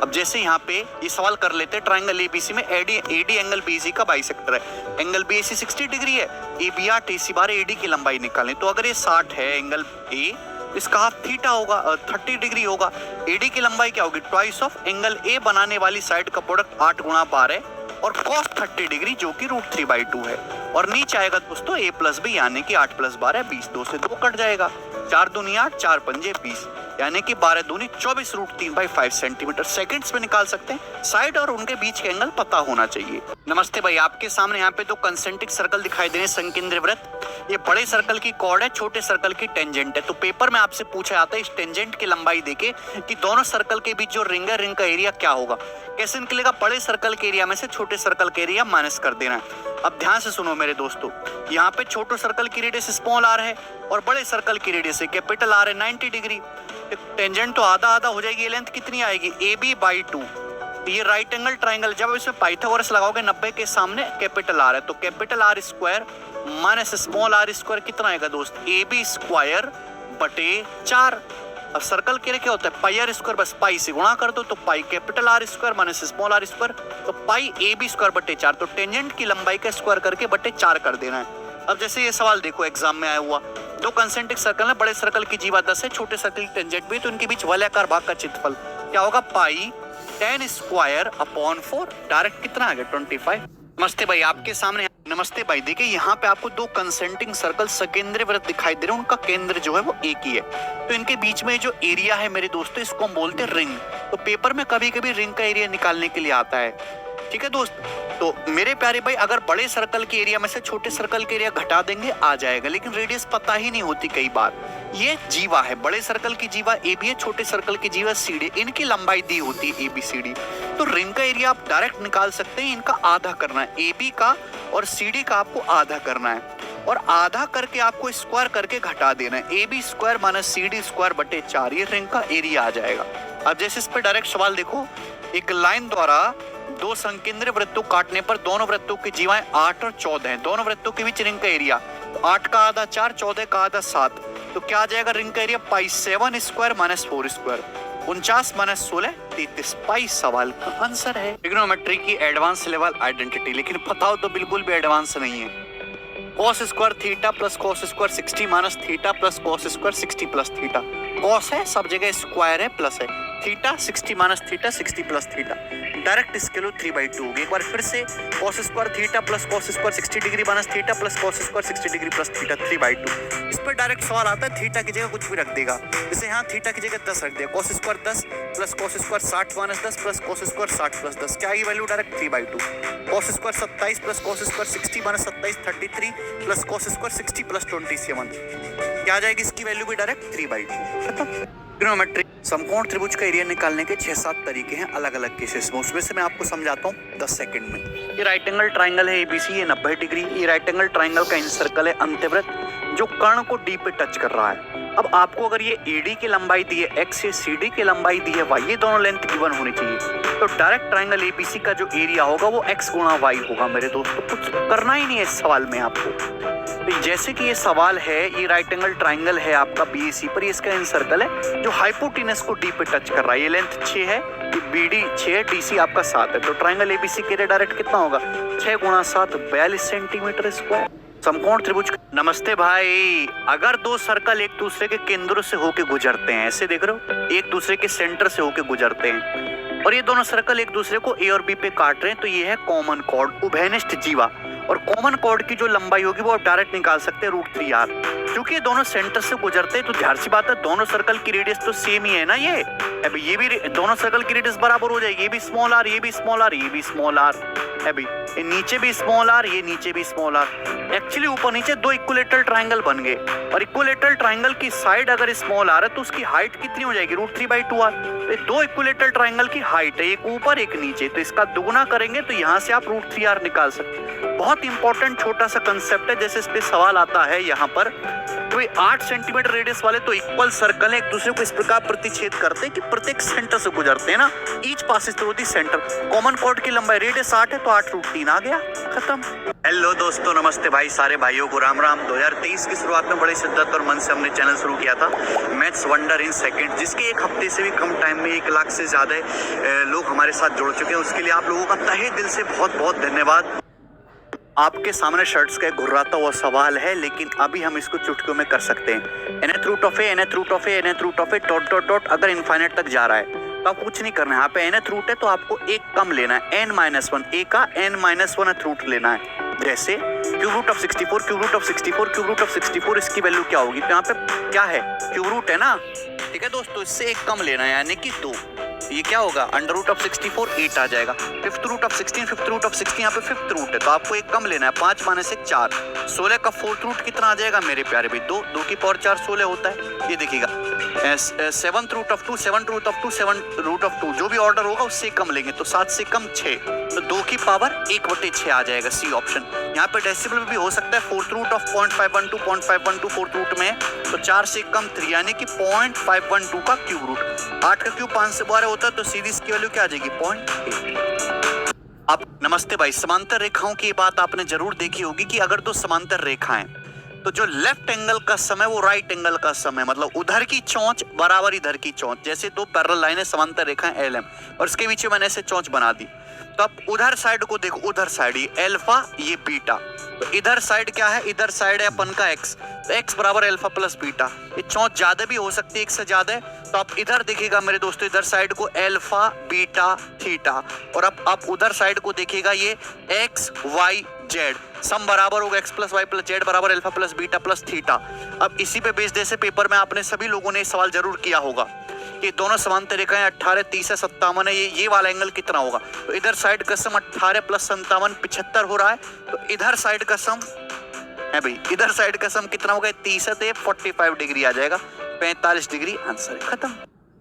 अब जैसे यहाँ पे ये सवाल कर लेते हैं, ट्राइंगल एबीसी में एडी एंगल बीसी का बाइसेक्टर है, एंगल बीसी 60 डिग्री है, एबी 8 एसी 12, एडी की लंबाई निकालें, तो अगर ये 60 है एंगल ए, इसका हाफ थीटा होगा, 30 डिग्री होगा। एडी की लंबाई क्या होगी? ट्वाइस ऑफ एंगल ए बनाने वाली साइड का प्रोडक्ट 8 गुणा 12 और cos 30 डिग्री जो कि √3/2 है, और नीचे आएगा दोस्तों a प्लस बी, यानी कि 8 प्लस 12 20, 2 से 2 कट जाएगा, 4 दूनी 8, 4 पंजे 20, यानी कि 12 दूनी 24 √3/5 सेंटीमीटर सेकंड्स में निकाल सकते हैं। साइड और उनके बीच के एंगल पता होना चाहिए। नमस्ते भाई, आपके सामने यहाँ पे 2 कंसेंट्रिक सर्कल दिखाई दे रहे हैं, संकेंद्र वृत्त। ये बड़े सर्कल की कॉर्ड है, छोटे सर्कल की टेंजेंट है। तो पेपर में आपसे पूछा जाता है इस टेंजेंट की लंबाई देके कि दोनों सर्कल के बीच जो रिंग है, रिंग का एरिया क्या होगा। कैसे निकलेगा? बड़े सर्कल के एरिया में से छोटे सर्कल के एरिया माइनस कर देना है। अब ध्यान से सुनो मेरे दोस्तों, यहाँ पे छोटे सर्कल की रेडियस स्मॉल आर है और बड़े सर्कल की रेडियस कैपिटल आर है 90 डिग्री। टेंजेंट तो आधा आधा हो जाएगी, लेंथ कितनी आएगी? AB/2। ये राइट एंगल ट्राइंगल, जब इसमें पाइथागोरस लगाओगे 90 के सामने कैपिटल आर है, तो capital R square minus small r square कितना आएगा दोस्त? AB स्क्वायर बटे 4। अब सर्कल के लिए क्या होता है? पाई आर स्क्वायर, बस पाई से गुणा कर दो, तो pi capital R square minus small r square, तो पाई AB स्क्वायर बटे 4। तो टेंजेंट की लंबाई का स्क्वायर करके बटे 4 कर देना है। अब जैसे ये सवाल देखो एग्जाम में आया हुआ, 2 कंसेंट्रिक सर्कल है, बड़े सर्कल की जीवा 10 है, छोटे सर्कल की टेंजेंट भी, तो इनके बीच वलयाकार भाग का क्षेत्रफल क्या होगा? पाई 10 स्क्वायर अपॉन 4, डायरेक्ट कितना आ गया? 25। नमस्ते भाई, आपके सामने, नमस्ते भाई, देखिए यहाँ पे आपको 2 कंसेंट्रिक सर्कल सकेंद्र वृत्त दिखाई दे रहे हैं, उनका केंद्र जो है वो एक ही है। तो इनके बीच में जो एरिया है मेरे दोस्तों, इसको हम बोलते हैं रिंग। तो पेपर में कभी कभी रिंग का एरिया निकालने के लिए आता है। ठीक है दोस्त, तो मेरे प्यारे भाई, अगर बड़े सर्कल के एरिया में से छोटे सर्कल के एरिया घटा देंगे आ जाएगा, लेकिन रेडियस पता ही नहीं होती कई बार। ये जीवा है, बड़े सर्कल की जीवा AB है, छोटे सर्कल की जीवा CD, इनकी लंबाई दी होती है ABCD। तो रिंग का एरिया आप डायरेक्ट निकाल सकते हैं, इनका आधा करना है, AB का और CD का आपको आधा करना है, और आधा करके आपको स्क्वायर करके घटा देना है, AB square minus CD square बटे 4, ये रिंग का एरिया आ जाएगा। अब जैसे इस पर डायरेक्ट सवाल देखो, एक लाइन द्वारा 2 संकेंद्र वृत्तों काटने पर दोनों वृत्तों की जीवाएं 8 और 14 हैं, दोनों वृत्तों के बीच रिंग का एरिया, तो 8 का आधा 4, 14 का आधा 7, तो क्या आ जाएगा रिंग का एरिया? पाई 7 स्क्वायर माइनस 4 स्क्वायर, 49 माइनस 16 33। पाई सवाल का आंसर है। ट्रिग्नोमेट्री की एडवांस लेवल आइडेंटिटी, लेकिन पता हो तो बिल्कुल भी एडवांस नहीं है। cos square theta plus cos square 60 minus theta plus cos square 60 plus theta. cos है, सब जगह स्क्वायर है, प्लस है, theta 60 minus theta 60 plus theta. Direct इसके लो 3/2 होगी। एक बार फिर से cos square theta plus cos square 60 degree minus theta plus cos square 60 degree plus theta 3/2। इस पर डायरेक्ट सवाल आता है थीटा की जगह कुछ भी रख देगा, जैसे यहाँ थीटा की जगह 10 रख दिया, cos square 10 plus cos square 60 minus 10 plus cos square 60 plus 10, क्या आएगी value direct 3/2। cos square 27 plus cos square 60 minus 27 33 plus cos square 60 plus 27, क्या आ जाएगी इसकी वैल्यू भी डायरेक्ट 3/2। ट्रिग्नोमेट्री समकोण त्रिभुज का एरिया निकालने के 6-7 तरीके हैं अलग अलग केसेस में, उसमें से मैं आपको समझाता हूँ 10 सेकंड में। ये राइट एंगल ट्राइंगल है एबीसी, ये 90 डिग्री। ये राइट एंगल ट्राइंगल का इंसर्कल है अंत्यवृत्त जो कर्ण को डी पे टच कर रहा है। अब आपको अगर ये एडी की लंबाई दी है x, ये सीडी की लंबाई दी है y, ये दोनों लेंथ गिवन होनी चाहिए, तो डायरेक्ट ट्राइंगल एबीसी का जो एरिया होगा वो x गुणा y होगा मेरे दोस्तों। कुछ करना ही नहीं है इस सवाल में आपको। तो जैसे कि ये सवाल है, ये राइट एंगल ट्राइंगल है आपका बीएसी पर, ये इसका इंसर्कल है जो हाइपोटेनस को डी पे टच कर रहा है। ये लेंथ 6 है, ये बीडी 6 है, डीसी आपका 7 है, तो ट्राइंगल एबीसी के लिए डायरेक्ट कितना होगा 6 गुणा 7 42 सेंटीमीटर स्क्वायर। समकोण त्रिभुज। नमस्ते भाई, अगर दो सर्कल एक दूसरे के केंद्र से होके गुजरते हैं, ऐसे देख रहे हो, एक दूसरे के सेंटर से होके गुजरते हैं और ये दोनों सर्कल एक दूसरे को ए और बी पे काट रहे हैं, तो ये है कॉमन कॉर्ड उभयनिष्ठ जीवा। और कॉमन कॉर्ड की जो लंबाई होगी वो आप डायरेक्ट निकाल सकते हैं √3r। क्योंकि ये दोनों सेंटर से गुजरते हैं तो जाहिर सी बात है दोनों सर्कल की रेडियस तो सेम ही है ना। ये अभी ये भी दोनों सर्कल की रेडियस बराबर हो जाएगी, ये भी स्मॉल r, ये भी स्मॉल r, ये भी स्मॉल r है भाई, ये नीचे भी स्मॉल r, ये नीचे भी स्मॉल r। एक्चुअली ऊपर नीचे दो इक्विलेटरल ट्रायंगल बन गए और इक्विलेटरल ट्रायंगल की साइड अगर स्मॉल r है तो उसकी हाइट कितनी हो जाएगी √3/2r। ये दो इक्विलेटरल ट्रायंगल की हाइट है, एक ऊपर एक नीचे, तो इसका दुगुना करेंगे तो यहाँ से आप √3r निकाल सकते हैं। बहुत इंपॉर्टेंट छोटा सा कंसेप्ट है, जैसे इस पे सवाल आता है यहाँ पर, तो 8 सेंटीमीटर रेडियस वाले तो इक्वल सर्कल है, एक दूसरे को इस प्रकार प्रतिच्छेद करते हैं कि प्रत्येक सेंटर से गुजरते हैं ना, each passes through the centre. Common chord की लंबाई रेडियस 8 है तो 8√3 आ गया, खत्म। हेलो दोस्तों, नमस्ते भाई, सारे भाइयों को राम राम। 2023 की शुरुआत में बड़ी शिद्दत और मन से हमने चैनल शुरू किया था मैथ्स वंडर इन सेकंड, जिसके एक हफ्ते से भी कम टाइम में 1 लाख से ज्यादा लोग हमारे साथ जुड़ चुके हैं। उसके लिए आप लोगों का तहे दिल से बहुत बहुत धन्यवाद। आपके सामने शर्ट्स का घुर्राता हुआ सवाल है, लेकिन अभी हम इसको चुटकियों में कर सकते हैं। nth root of a, nth root of a, nth root of a, dot dot dot, अगर इनफाइनाइट तक जा रहा है तो आप कुछ नहीं करना है। यहाँ पे nth रूट है तो आपको एक कम लेना है, n-1, a का n-1th रूट लेना है। जैसे cube root of 64, cube root of 64, cube root of 64, इसकी वैल्यू क्या होगी, तो यहाँ पे क्या है क्यूब रूट है ना, ठीक है दोस्तों, इससे एक कम लेना है यानी कि 2। ये क्या होगा अंडर रूट ऑफ 64 8 आ जाएगा। Fifth root of 16, fifth root of 16 यहाँ पे फिफ्थ रूट है तो आपको एक कम लेना है, 5 माइनस 1 4। 16 का फोर्थ रूट कितना आ जाएगा मेरे प्यारे भाई, 2, 2 की पावर 4 16 होता है। ये देखिएगा 7th root of 2, 7th root of 2, 7th root of 2, जो भी ऑर्डर होगा उससे कम लेंगे तो 7 से कम 6, तो 2 की पावर 1/6 आ जाएगा, सी ऑप्शन। यहाँ पे डेसिमल भी हो सकता है, fourth root of 0.512, 0.512 fourth root में तो 4 से कम 3 यानी कि 0.512 का क्यूब रूट। 8 का क्यूब 5 से 12 होता है तो सीधी इसकी वैल्यू क्या आ जाएगी 0.8। अब नमस्ते भाई, समांतर रेखाओं की बात आपने जरूर देखी होगी कि अगर दो समांतर रेखाएं तो जो लेफ्ट एंगल का सम है वो राइट एंगल का सम है, मतलब उधर की चौंच बराबर इधर की चौंच। जैसे दो पैरेलल लाइनें समांतर रेखाएं LM और इसके पीछे मैंने ऐसे चौंच बना दी, तो अब उधर साइड को देखो, उधर साइड ये अल्फा ये बीटा, तो इधर साइड क्या है, इधर साइड है अपन का x, तो x बराबर अल्फा प्लस बीटा। ये चौंच ज्यादा भी हो सकती है, एक से ज्यादा है, तो आप इधर देखिएगा मेरे दोस्तों, इधर साइड को अल्फा बीटा थीटा, और अब आप उधर साइड को देखिएगा ये x y z, सम बराबर होगा x plus Y plus Z बराबर alpha plus beta plus theta. अब इसी पे बेस जैसे पेपर में आपने सभी लोगों ने सवाल जरूर किया होगा कि दोनों समांतर रेखाएं 18 30 57 है, ये वाला एंगल कितना होगा, तो इधर साइड का सम 18 प्लस 57 75 हो रहा है, तो इधर साइड का सम है भाई, इधर साइड का सम कितना होगा 30 है, 45 डिग्री आ जाएगा, 45 डिग्री आंसर है, खत्म।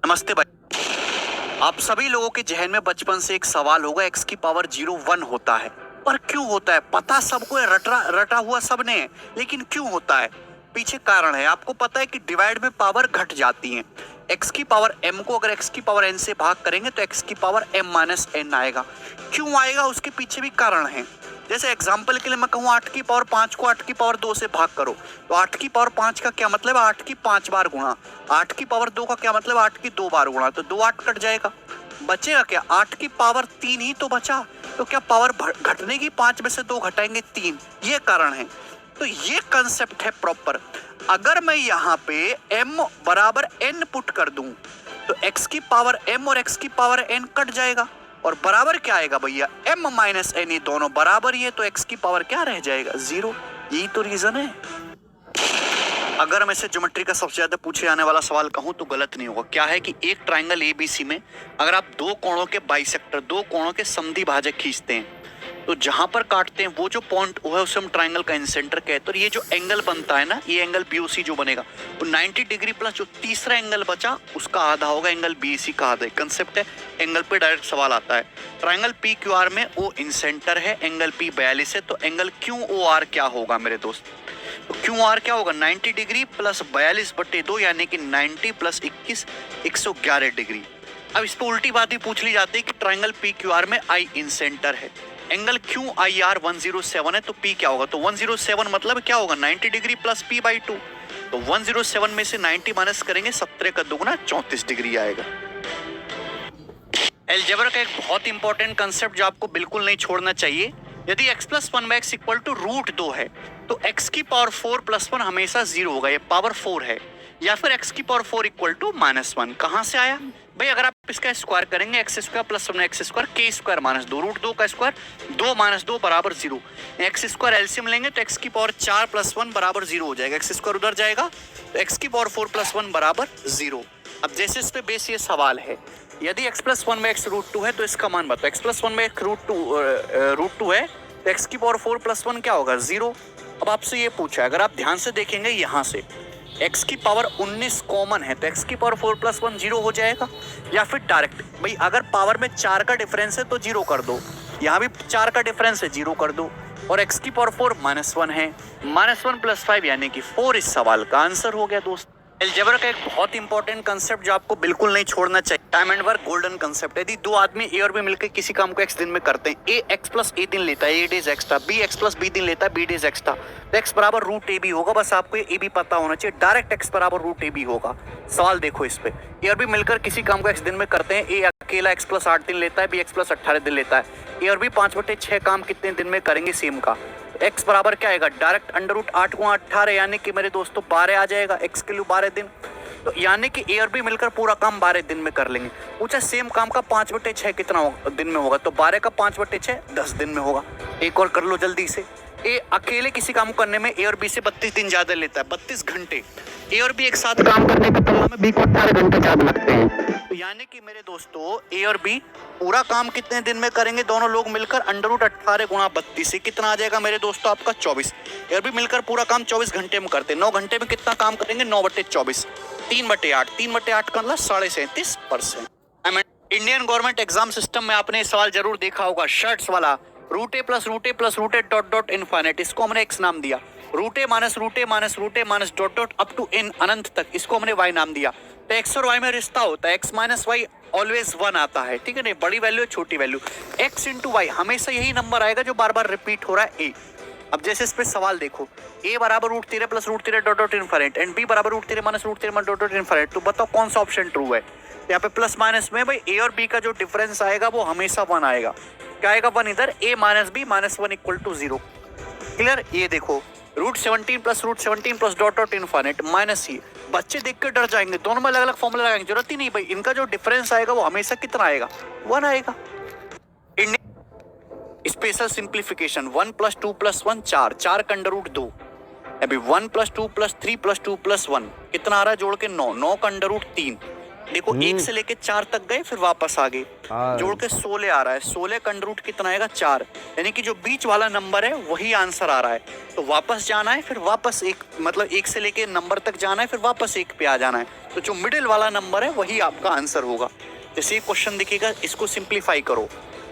नमस्ते भाई, आप सभी लोगों के जहन में बचपन से एक सवाल होगा, x की पावर 0 1 होता है, पर क्यों होता है, पता सबको है, रटा हुआ सबने है, लेकिन क्यों होता है, पीछे कारण है। आपको पता है कि डिवाइड में पावर घट जाती है, x की पावर m को अगर x की पावर n से भाग करेंगे तो x की पावर m-n आएगा। क्यों आएगा, उसके पीछे भी कारण है। जैसे एग्जांपल के लिए मैं कहूँ 8 की पावर 5 को 8 की पावर 2 से भाग करो, तो 8 की पावर 5 का क्या मतलब है 8 की 5 बार गुणा, 8 की पावर 2 का क्या मतलब 8 की 2 बार गुणा, तो 2 8 कट जाएगा, बचेगा क्या 8 की पावर 3 ही तो बचा, तो क्या पावर घटने की 5 में से 2 घटाएंगे 3, ये कारण है। तो ये कंसेप्ट है प्रॉपर। अगर मैं यहाँ पे m बराबर n पुट कर दूं तो x की पावर m और x की पावर n कट जाएगा, और बराबर क्या आएगा भैया, m माइनस n, ये दोनों बराबर ही है तो x की पावर क्या रह जाएगा, 0। यही तो रीजन है। अगर मैं इसे ज्योमेट्री का सबसे ज्यादा पूछे जाने वाला सवाल कहूं तो गलत नहीं होगा। क्या है कि एक ट्राइंगल एबीसी में अगर आप दो कोणों के बाइसेक्टर, दो कोणों के समद्वि भाजक खींचते हैं तो जहां पर काटते हैं वो जो पॉइंट वो है उसे हम ट्राइंगल का इंसेंटर कहते हैं। और ये जो एंगल बनता है ना, ये एंगल बीओसी जो बनेगा वो 90 डिग्री प्लस जो तीसरा एंगल बचा उसका आधा होगा, एंगल बीसी का आधा। कंसेप्ट है, एंगल पे डायरेक्ट सवाल आता है। ट्राइंगल पी क्यू आर में ओ इंसेंटर है, एंगल पी 42 है, तो एंगल क्यू ओ आर क्या होगा मेरे दोस्त, तो क्यू आर क्या होगा 90 डिग्री प्लस 42/2 यानी कि 90 प्लस 21 111 डिग्री। अब इस पर उल्टी बात भी पूछ ली जाती है कि ट्राइंगल पी क्यू आर में आई इंसेंटर है, एंगल क्यू आई आर 107 है, तो पी क्या होगा, तो 107 मतलब क्या होगा 90 डिग्री प्लस पी बाई 2, तो 107 में से 90 माइनस करेंगे 17 का दुगुना 34 डिग्री आएगा। अलजेब्रा का एक बहुत इंपॉर्टेंट कंसेप्ट जो आपको बिल्कुल नहीं छोड़ना चाहिए, यदि x plus 1/x equal to root 2 है तो x की पावर 4 प्लस 1 हमेशा 0 होगा, ये पावर 4 है, या फिर x की पावर 4 इक्वल टू -1। कहां से आया भाई, अगर आप इसका स्क्वायर करेंगे x square plus 1x square k square minus 2 root 2 का स्क्वायर 2 माइनस 2 बराबर 0, x स्क्वायर एलसीएम लेंगे तो x की पावर 4 प्लस 1 बराबर 0 हो जाएगा, x स्क्वायर उधर जाएगा तो x की पावर 4 प्लस 1 बराबर 0। अब जैसे इस पे बेस ये सवाल है, यदि x प्लस 1/x रूट 2 है तो इसका मान बताओ, x प्लस 1/x रूट 2 है तो x की पावर 4 प्लस 1 क्या होगा 0। अब आपसे ये पूछा है, अगर आप ध्यान से देखेंगे यहाँ से x की पावर 19 कॉमन है तो x की पावर 4 प्लस 1 0 हो जाएगा, या फिर डायरेक्ट भाई अगर पावर में 4 का डिफरेंस है तो 0 कर दो, यहाँ भी 4 का डिफरेंस है 0 कर दो, और x की पावर 4 -1 है, -1 प्लस 5 यानी कि 4 इस सवाल का आंसर हो गया दोस्त। अलजेब्रा का एक बहुत इंपॉर्टेंट कंसेप्ट जो आपको बिल्कुल नहीं छोड़ना चाहिए, time and work golden concept. यदि दो आदमी ए और बी मिलकर किसी काम को x दिन में करते हैं, ए x प्लस ए दिन लेता है, A days extra, B x plus B दिन लेता है, बी डेज एक्स्ट्रा, तो x बराबर रूट ए बी होगा। बस आपको ये भी पता होना चाहिए, डायरेक्ट x बराबर रूट ए बी होगा। सवाल देखो इस पे, ए और बी मिलकर किसी काम को x दिन में करते हैं, ए अकेला x प्लस 8 दिन लेता है, बी x प्लस 18 दिन लेता है, ए और बी 5/6 काम कितने दिन में करेंगे सेम का, x बराबर क्या आएगा डायरेक्ट अंडर रूट 8 गुणा 18 यानी कि मेरे दोस्तों 12 आ जाएगा, x के लिए 12 दिन, तो यानी कि ए और बी मिलकर पूरा काम 12 दिन में कर लेंगे। पूछा सेम काम का 5/6 कितना दिन में होगा, तो 12 का 5/6 10 दिन में होगा। एक और कर लो जल्दी से, ए अकेले किसी काम को करने में ए और बी से 32 दिन ज्यादा लेता है, 32 घंटे। ए और बी एक साथ काम करने की तुलना में बी को 18 घंटे ज्यादा लगते हैं, तो यानी कि मेरे दोस्तों ए और बी पूरा काम कितने दिन में करेंगे, दोनों लोग मिलकर अंडर रूट 18 गुणा 32 से कितना आ जाएगा मेरे दोस्तों आपका 24। ए और बी मिलकर पूरा काम 24 घंटे में करते हैं, 9 घंटे में कितना काम करेंगे 9/24, 3/8, 3/8 का मतलब 37%। इंडियन गवर्नमेंट एग्जाम सिस्टम में आपने सवाल जरूर देखा होगा, शर्ट्स वाला, root a plus root a plus root a dot dot infinite, इसको हमने x नाम दिया, root a minus root a minus root a minus dot dot up to n अनंत तक, इसको हमने y नाम दिया। तो x और y में रिश्ता होता है, x माइनस वाई ऑलवेज 1 आता है, ठीक है ना, बड़ी वैल्यू छोटी वैल्यू, x इंटू वाई हमेशा यही नंबर आएगा जो बार बार रिपीट हो रहा है a। अब जैसे इस पे सवाल देखो, a बराबर root 13 plus root 13 dot dot infinite and b बराबर root 13 minus root 13 dot dot infinite, तो बताओ कौन सा ऑप्शन ट्रू है। यहाँ पे प्लस माइनस में भाई a और b का जो डिफरेंस आएगा वो हमेशा 1 आएगा, क्या आएगा 1 इधर, a minus b minus 1 equal to 0। Clear, ये देखो root 17 plus dot dot infinite minus ये, बच्चे देख के डर जाएंगे, दोनों में अलग अलग फॉर्मूला लगाएंगे, जरूरत ही नहीं भाई, इनका जो डिफरेंस आएगा वो हमेशा कितना आएगा 1 आएगा। स्पेशल सिंप्लीफिकेशन 1 + 2 + 1 4, 4 का अंडर रूट 2, अभी 1 + 2 + 3 + 2 + 1 कितना आ रहा है जोड़ के 9, 9 का अंडर रूट 3, देखो 1 से लेके 4 तक गए फिर वापस आ गए, जोड़ के 16 आ रहा है, 16 का अंडर रूट कितना आएगा 4, यानी कि जो बीच वाला नंबर है वही आंसर आ रहा है, तो वापस जाना है फिर वापस एक, मतलब 1 से लेके नंबर तक जाना है फिर वापस 1 पे आ जाना है, तो जो मिडिल वाला नंबर है वही आपका आंसर होगा। जैसे ये क्वेश्चन दिखेगा, इसको सिंप्लीफाई करो,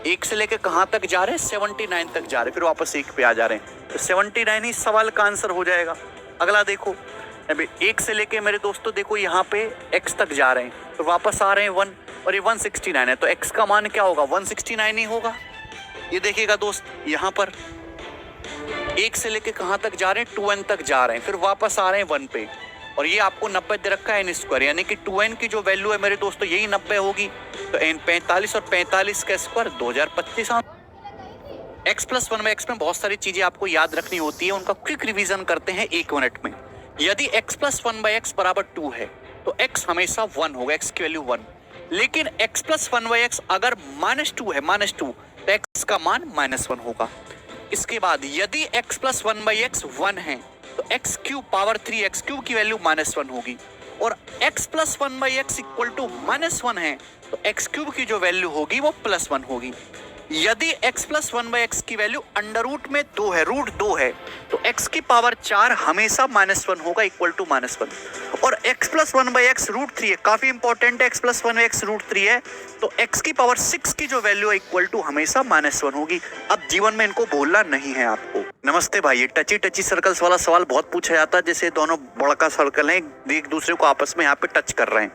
1 से लेके कहाँ तक जा रहे हैं 79 तक जा रहे हैं, फिर वापस 1 पे आ जा रहे हैं, तो 79 ही सवाल का आंसर हो जाएगा। अगला देखो, अभी 1 से लेके मेरे दोस्तों देखो यहाँ पे x तक जा रहे हैं, तो वापस आ रहे हैं 1, और ये 169 है, तो x का मान क्या होगा 169 ही होगा। ये देखिएगा दोस्त, यहाँ पर 1 से लेके कहाँ तक जा रहे हैं 2n तक जा रहे हैं, फिर वापस आ रहे हैं 1 पे, और ये आपको 90 दे रखा है n², यानी कि 2n की जो वैल्यू है मेरे दोस्तों यही 90 होगी, तो n 45 और 45 का स्क्वायर 2025। x प्लस 1/x में बहुत सारी चीजें आपको याद रखनी होती है, उनका क्विक रिवीजन करते हैं 1 मिनट में। यदि x प्लस 1/x बराबर 2 है तो x हमेशा 1 होगा, x की वैल्यू 1, लेकिन x प्लस 1/x अगर -2 है, -2, तो x का मान -1 होगा। इसके बाद यदि x प्लस 1/x 1 है तो x cube power 3 x cube की वैल्यू -1 होगी, और x plus 1/x equal to -1 है तो x क्यूब की जो वैल्यू होगी वो +1 होगी। यदि x प्लस 1/x की वैल्यू अंडर रूट में 2 है, रूट 2 है, तो x की पावर 4 हमेशा -1 होगा, इक्वल टू -1। और x प्लस 1/x रूट 3 है, काफी इंपॉर्टेंट है, x प्लस 1/x रूट 3 है, तो x की पावर 6 की जो वैल्यू है इक्वल टू हमेशा -1 होगी। अब जीवन में इनको बोलना नहीं है आपको। नमस्ते भाई, ये टची सर्कल्स वाला सवाल बहुत पूछा जाता है, जैसे दोनों बड़का सर्कल हैं, एक दूसरे को आपस में यहाँ पे टच कर रहे हैं,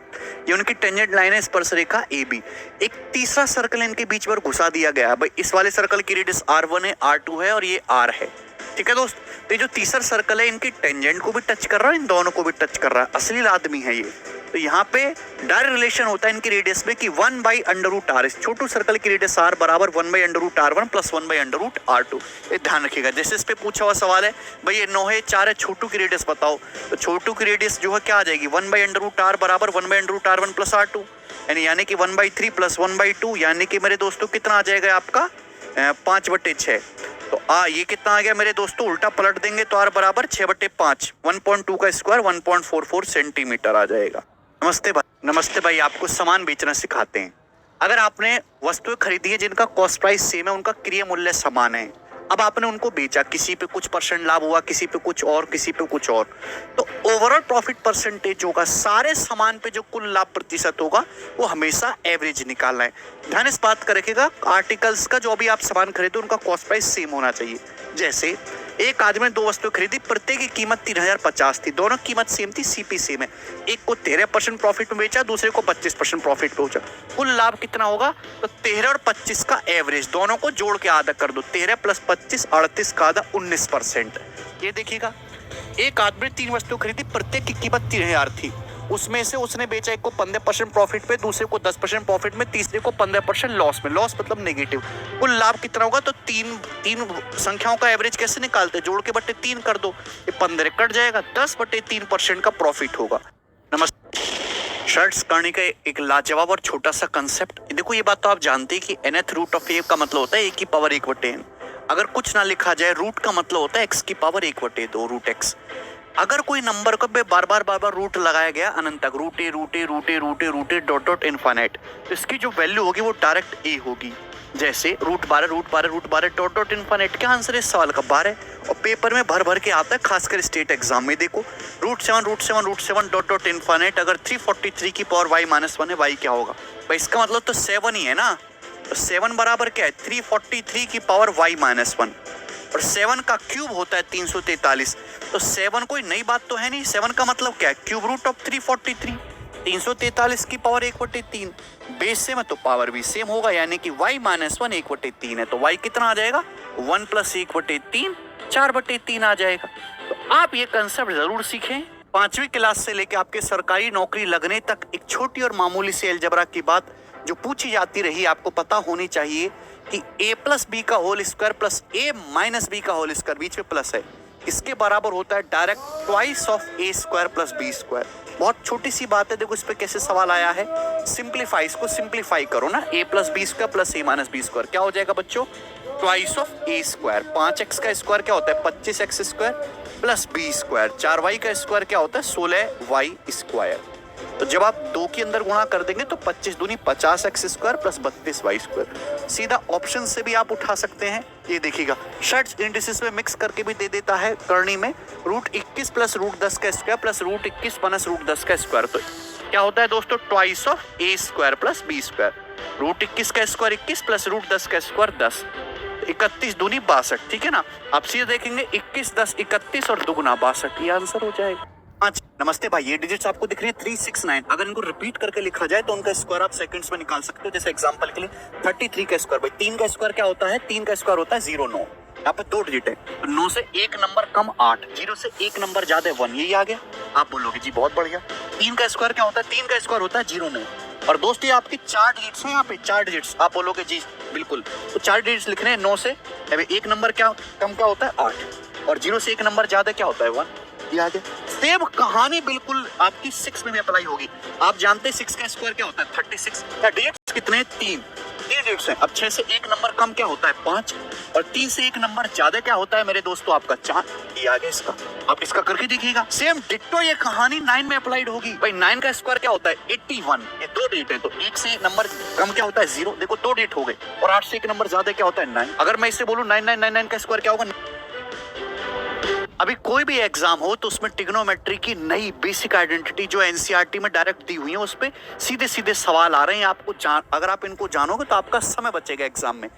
ये उनकी टेंजेंट लाइन है, स्पर्श रेखा AB। एक तीसरा सर्कल इनके बीच पर घुसा दिया गया है भाई, इस वाले सर्कल की रेडियस R1 है, R2 है और ये R है, ठीक है दोस्त। तो ये जो तीसरा सर्कल है इनकी टेंजेंट को भी टच कर रहा है, इन दोनों को भी टच कर रहा है, असली आदमी है ये। तो यहाँ पे डायरेक्ट रिलेशन होता है इनकी रेडियस में कि 1/√r, इस छोटू सर्कल की रेडियस r बराबर 1/√r1 प्लस 1/√r2। ये ध्यान रखिएगा। जैसे इस पे पूछा हुआ सवाल है भाई ये 9 है 4 है, छोटू की रेडियस बताओ, तो छोटू की रेडियस जो है क्या आ जाएगी, 1/√r बराबर 1/√r1 प्लस r2, यानी कि 1/3 प्लस 1/2, यानी कि मेरे दोस्तों कितना आ जाएगा आपका 5/6। तो ये कितना आ गया मेरे दोस्तों, उल्टा पलट देंगे तो r बराबर 6/5, 1.2 का स्क्वायर 1.44 सेंटीमीटर आ जाएगा। नमस्ते भाई, आपको सामान बेचना सिखाते हैं। अगर आपने वस्तुएं खरीदी है जिनका कॉस्ट प्राइस सेम है, उनका क्रय मूल्य समान है, अब आपने उनको बेचा, किसी पे कुछ % लाभ हुआ, किसी पे कुछ और, किसी पे कुछ और, तो ओवरऑल प्रॉफिट परसेंटेज होगा, सारे सामान पे जो कुल लाभ प्रतिशत होगा वो हमेशा एवरेज निकालना है। ध्यान इस बात का रखिएगा, आर्टिकल्स का जो भी आप सामान खरीदो उनका कॉस्ट प्राइस सेम होना चाहिए। जैसे एक आदमी ने 2 वस्तुएं खरीदी, प्रत्येक की कीमत 3050 थी, दोनों की कीमत सेम थी, CP सेम है, एक को 13% प्रॉफिट में बेचा, दूसरे को 25% प्रॉफिट पे बेचा, कुल लाभ कितना होगा, तो 13 और 25 का एवरेज, दोनों को जोड़ के आधा कर दो, 13 + 25 38 का आधा 19%। ये देखिएगा, एक आदमी ने 3 वस्तुएं खरीदी, प्रत्येक की कीमत 3000 थी, उसमें से उसने बेचा एक को 15% प्रॉफिट पे, दूसरे को 10% प्रॉफिट में, तीसरे को 15% लॉस में, लॉस मतलब नेगेटिव। कुल लाभ कितना होगा, तो तीन संख्याओं का एवरेज कैसे निकालते हैं, जोड़ के बटे 3 कर दो, ये 15 कट जाएगा, 10/3% का प्रॉफिट होगा। नमस्ते, शर्ट्स करने का एक लाजवाब और छोटा सा कंसेप्ट। देखो ये बात तो आप जानते हैं कि nth रूट ऑफ a का मतलब होता है a की पावर 1/n। अगर कुछ ना लिखा जाए, रूट का मतलब होता है x की पावर 1/2 रूट x। अगर कोई नंबर को बार बार रूट लगाया गया अनंत तक, रूटे डॉट इनफाइनाइट, तो इसकी जो वैल्यू होगी वो डायरेक्ट a होगी। जैसे √12 डॉट इनफाइनाइट। क्या आंसर है इस सवाल का? 12। और पेपर में भर के आता है, खासकर स्टेट एग्जाम में। देखो √7 डॉट इनफाइनाइट, अगर 343 की पावर y-1 है, y क्या होगा भाई, इसका मतलब तो 7 ही है ना। तो 7 बराबर क्या है, 343 की पावर y-1, और 7 का क्यूब होता है 343। तो 7 कोई नई बात तो है नहीं, 7 का मतलब क्या है, क्यूब रूट ऑफ 343, 343 की पावर 1/3, बेस सेम है तो पावर भी सेम होगा, यानी कि y-1 1/3 है, तो y कितना आ जाएगा, 1 + 1/3 4/3 आ जाएगा। तो आप ये कंसेप्ट जरूर सीखें। 5वीं क्लास से लेके आपके सरकारी नौकरी लगने तक एक छोटी और मामूली सी अलजबरा की बात जो पूछी जाती रही, आपको पता होनी चाहिए कि a + b का whole square plus a - b का होल स्क्वायर, बीच में प्लस है, इसके बराबर होता है direct twice of a square plus b square. बहुत छोटी सी बात है, देखो इस पे कैसे सवाल आया है। सिंप्लीफाई, इसको सिंप्लीफाई करो ना, a + b square plus a - b square क्या हो जाएगा बच्चों, twice of a square. 5x का स्क्वायर क्या होता है, 25x square plus b square. 4y का स्क्वायर क्या होता है, 16y स्क्वायर। तो जब आप 2 के अंदर गुणा कर देंगे तो 25 दूनी 50x square plus 32y square. सीधा ऑप्शन से भी आप उठा सकते हैं। ये देखिएगा, शर्ट्स इंडिसेस में मिक्स करके भी दे देता है करनी में, √21 + √10 का स्क्वायर प्लस √21 - √10 का स्क्वायर। तो क्या होता है दोस्तों, twice of a square plus b square. √21 का स्क्वायर 21 प्लस √10 का स्क्वायर 10, 31 दूनी 62, ठीक है ना। आप सीधे देखेंगे 21 10 31 और दुगुना 62, ये आंसर हो जाएगा। नमस्ते भाई, ये डिजिट्स आपको दिख रही है 369, अगर इनको रिपीट करके लिखा जाए तो उनका स्क्वायर आप सेकंड्स में निकाल सकते हो। जैसे एग्जांपल के लिए 33 का स्क्वायर, भाई 3 का स्क्वायर क्या होता है, 3 का स्क्वायर होता है 0 9, यहाँ पे 2 डिजिट है, 9 से 1 नंबर कम 8, 0 से 1 नंबर ज्यादा 1, यही आ गया। आप बोलोगे जी बहुत बढ़िया। 3 का स्क्वायर क्या होता है, 3 का स्क्वायर होता है 0 9, और दोस्तों ये आपकी 4 डिजिट्स है, यहाँ पे 4 डिजिट्स। आप बोलोगे जी बिल्कुल, तो 4 डिजिट्स लिख रहे हैं 9 से 1 नंबर क्या कम क्या होता है 8, और 0 से 1 नंबर ज्यादा क्या होता है 1, ये आ गया। सेम कहानी बिल्कुल आपकी 6 में भी अप्लाई होगी। आप जानते हैं 6 का स्क्वायर क्या होता है 36। या डिजिट्स कितने 3 डिजिट्स हैं। अब 6 से एक नंबर कम क्या होता है 5 और 3 से एक नंबर ज्यादा क्या होता है मेरे दोस्तों आपका 4। ये आ गया इसका। आप इसका करके देखिएगा सेम डिट्टो ये कहानी 9 में अप्लाइड होगी। भाई 9 का स्क्वायर क्या होता है 81। ये 2 डिजिट है तो 1 से एक नंबर कम क्या होता है 0। देखो 2 डिजिट हो गए और 8 से एक नंबर ज्यादा क्या होता है 9। अगर मैं इसे बोलूं 9999 का स्क्वायर क्या होगा। अभी कोई भी एग्जाम हो तो उसमें ट्रिग्नोमेट्री की नई बेसिक आइडेंटिटी जो एनसीईआरटी में डायरेक्ट दी हुई है उस पे सीधे सीधे सवाल आ रहे हैं। आपको अगर आप इनको जानोगे तो आपका समय बचेगा एग्जाम में।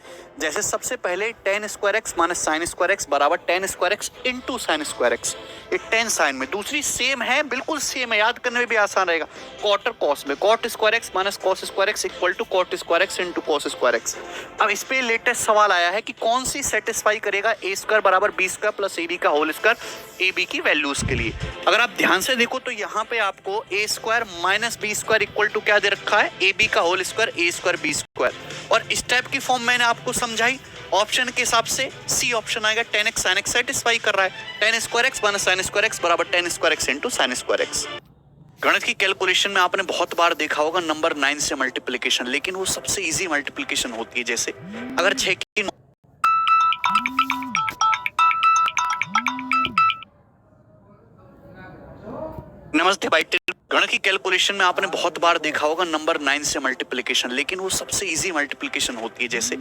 जैसे सबसे पहले tan square x minus sine square x बराबर tan square x into sine square x. ये tan साइन में। दूसरी सेम है बिल्कुल सेम है याद करने में भी आसान रहेगा क्वार्टर कॉस में cot square x minus cos square x equal to cot square x into cos square x. अब इस पे लेटेस्ट सवाल आया है कि कौन सी सेटिस्फाई करेगा ए स्क्वायर बराबर b square plus a B का होल स्क्वायर ए बी की वैल्यूज के लिए। अगर आप ध्यान से देखो तो यहाँ पे आपको A square minus B square equal to क्या दे रखा है ए बी का whole square A square B square. और इस टाइप की फॉर्म मैंने आपको समझाई। ऑप्शन के हिसाब से सी ऑप्शन आएगा tan x sin x satisfy कर रहा है। tan square x minus sine square x बराबर tan square x into sine square x. गणित की कैलकुलेशन में आपने बहुत बार देखा होगा नंबर 9 से मल्टीप्लिकेशन, लेकिन वो सबसे इजी मल्टीप्लिकेशन होती है। जैसे अगर 6 की नमस्ते भाई। गणित की कैलकुलेशन में आपने बहुत बार देखा होगा नंबर 9 से मल्टीप्लिकेशन, लेकिन वो सबसे इजी मल्टीप्लिकेशन होती है। जैसे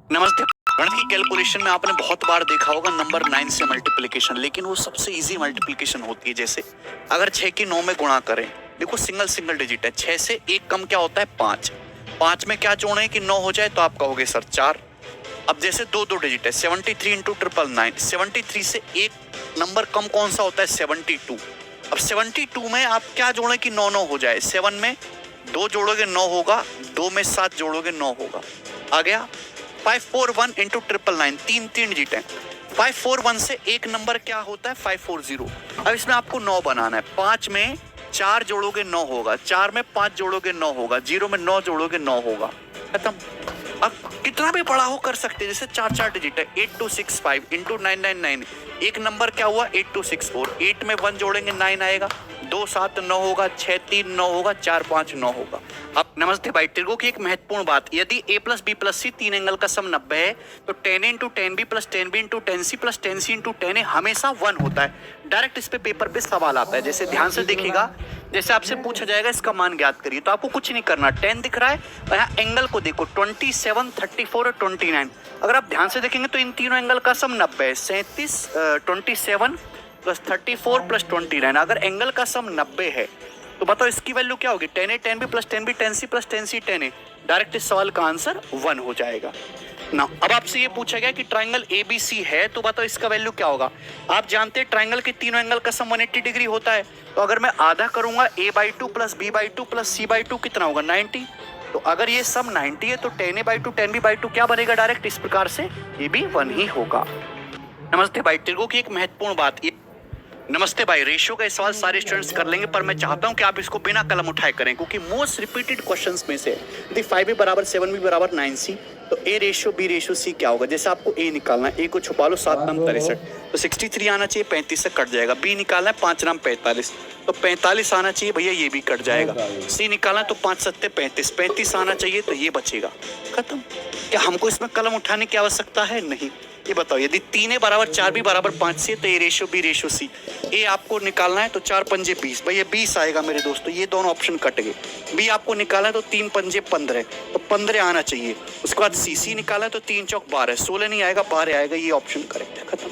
नमस्ते। गणित की कैलकुलेशन में आपने बहुत बार देखा होगा नंबर 9 से मल्टीप्लिकेशन, लेकिन वो सबसे इजी मल्टीप्लिकेशन होती है। जैसे अगर 6 की 9 में गुणा करें, देखो सिंगल सिंगल डिजिट है। 6 से एक कम क्या होता है 5। 5 में क्या जोड़े कि 9 हो जाए तो आप कहोगे सर 4। अब जैसे 2 डिजिट है 73 इंटू 999। 73 से एक नंबर कम कौन सा होता है 72। अब 72 में आप क्या जोड़े कि 9 हो जाए। 7 में 2 जोड़ोगे 9 होगा, 2 में 7 जोड़ोगे 9 होगा। आ गया 541 इंटू 999। 3 डिजिट है। 541 से एक नंबर क्या होता है 540। अब इसमें आपको 9 बनाना है। 5 में 4 जोड़ोगे 9 होगा, 4 में 5 जोड़ोगे 9 होगा, 0 में 9 जोड़ोगे 9 होगा। खत्म। अब कितना भी बड़ा हो कर सकते हैं। जैसे 4 डिजिट है 8265 इंटू 999। एक नंबर क्या हुआ 8264। 8 में 1 जोड़ेंगे 9 आएगा, 2 7 9 होगा, 6 3 9 होगा, 4 5 9 होगा। अब नमस्ते भाई। त्रिगो की एक महत्वपूर्ण बात, यदि a plus b plus c 3 angle का सम 90 है तो tan a into tan b plus tan b into tan c plus tan c into tan a हमेशा 1 होता है। डायरेक्ट इस पे पेपर पे सवाल आता है। जैसे ध्यान से देखिएगा, जैसे आपसे पूछा जाएगा इसका मान ज्ञात करिए, तो आपको कुछ नहीं करना। 10 दिख रहा है और यहाँ एंगल को देखो 27 34 और 29। अगर आप ध्यान से देखेंगे तो इन तीनों एंगल का सम 90 है। 37 27 प्लस 34 प्लस 29। अगर एंगल का सम 90 है तो बताओ इसकी वैल्यू क्या होगी tan a tan b plus tan b tan c plus tan c tan a। Direct इस सवाल का आंसर 1 हो जाएगा ना। अब आपसे ये पूछा गया कि ट्राइंगल ABC है तो बताओ इसका वैल्यू क्या होगा। आप जानते हैं ट्राइंगल के तीनों एंगल का सम 180 डिग्री होता है। तो अगर मैं आधा करूंगा a/2 plus b/2 plus c/2 कितना होगा 90। तो अगर ये सम 90 है तो tan a/2 tan b/2 क्या बनेगा डायरेक्ट इस प्रकार से ये भी 1 ही होगा। नमस्ते भाई। त्रिगो की एक महत्वपूर्ण बात, नमस्ते भाई। रेशियो का सवाल सारे स्टूडेंट्स कर लेंगे पर मैं चाहता हूं कि आप इसको बिना कलम उठाए करें, क्योंकि मोस्ट रिपीटेड क्वेश्चंस में से यदि 5b बराबर 7b बराबर 9c तो a ratio b ratio c क्या होगा। जैसे आपको a निकालना है, a को छुपा लो 7 नाम 63 तो 63 आना चाहिए, 35 से कट जाएगा। b निकालना है 5 नाम 45 तो 45 आना चाहिए भैया, ये भी कट जाएगा। c निकालना तो 5 7 35 35 आना चाहिए तो ये बचेगा। खत्म। क्या हमको इसमें कलम उठाने की आवश्यकता है? नहीं। ये बताओ यदि 3a बराबर 4b बराबर 5c तो a ratio b ratio c। a आपको निकालना है तो 4 पंजे 20 भैया 20 आएगा मेरे दोस्तों, ये दोनों ऑप्शन कट गए। b आपको निकालना है तो 3 पंजे 15 तो 15 आना चाहिए। उसके बाद c निकाला है तो 3 चौक 12 16 नहीं आएगा 12 आएगा, ये ऑप्शन करेक्ट है। खत्म।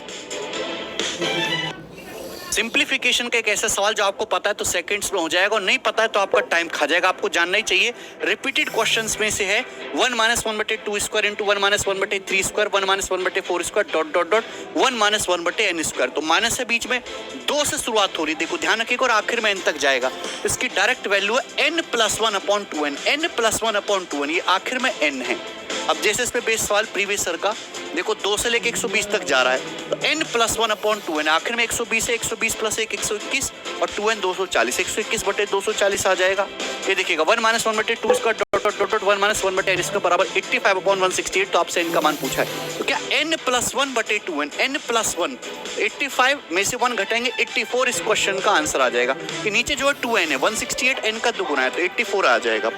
सिंप्लीफिकेशन का एक ऐसा सवाल जो आपको पता है तो सेकंड्स में हो जाएगा और नहीं पता है तो आपका टाइम खा जाएगा। आपको जानना ही चाहिए। रिपीटेड क्वेश्चंस में से है 1 - 1/2 square into 1 - 1/3 square 1 - 1/4 square dot dot dot 1 - 1/n square. तो माइनस है बीच में 2 से शुरुआत हो रही है, देखो ध्यान रखिएगा, और आखिर में n तक जाएगा। इसकी डायरेक्ट वैल्यू है n + 1/2n। n + 1/2n, ये आखिर में n है। अब जैसे इस पे बेस सवाल प्रीवियस सर का देखो 2 से लेके 120 तक जा रहा है तो n + 1/2n आखिर में 120 है, 120 + 1 121 और 2n 240 121/240 आ जाएगा। ये देखिएगा 1 - 1/2 square dot dot dot 1 - 1/n इसका बराबर 85/168। तो आपसे n का मान पूछा है तो क्या n+1/2n, n+1, 85 में से 1 घटाएंगे 84 इस क्वेश्चन का आंसर आ जाएगा। कि नीचे जो है 2n है, 168 n का दुगुना है तो 84 आ जाएगा।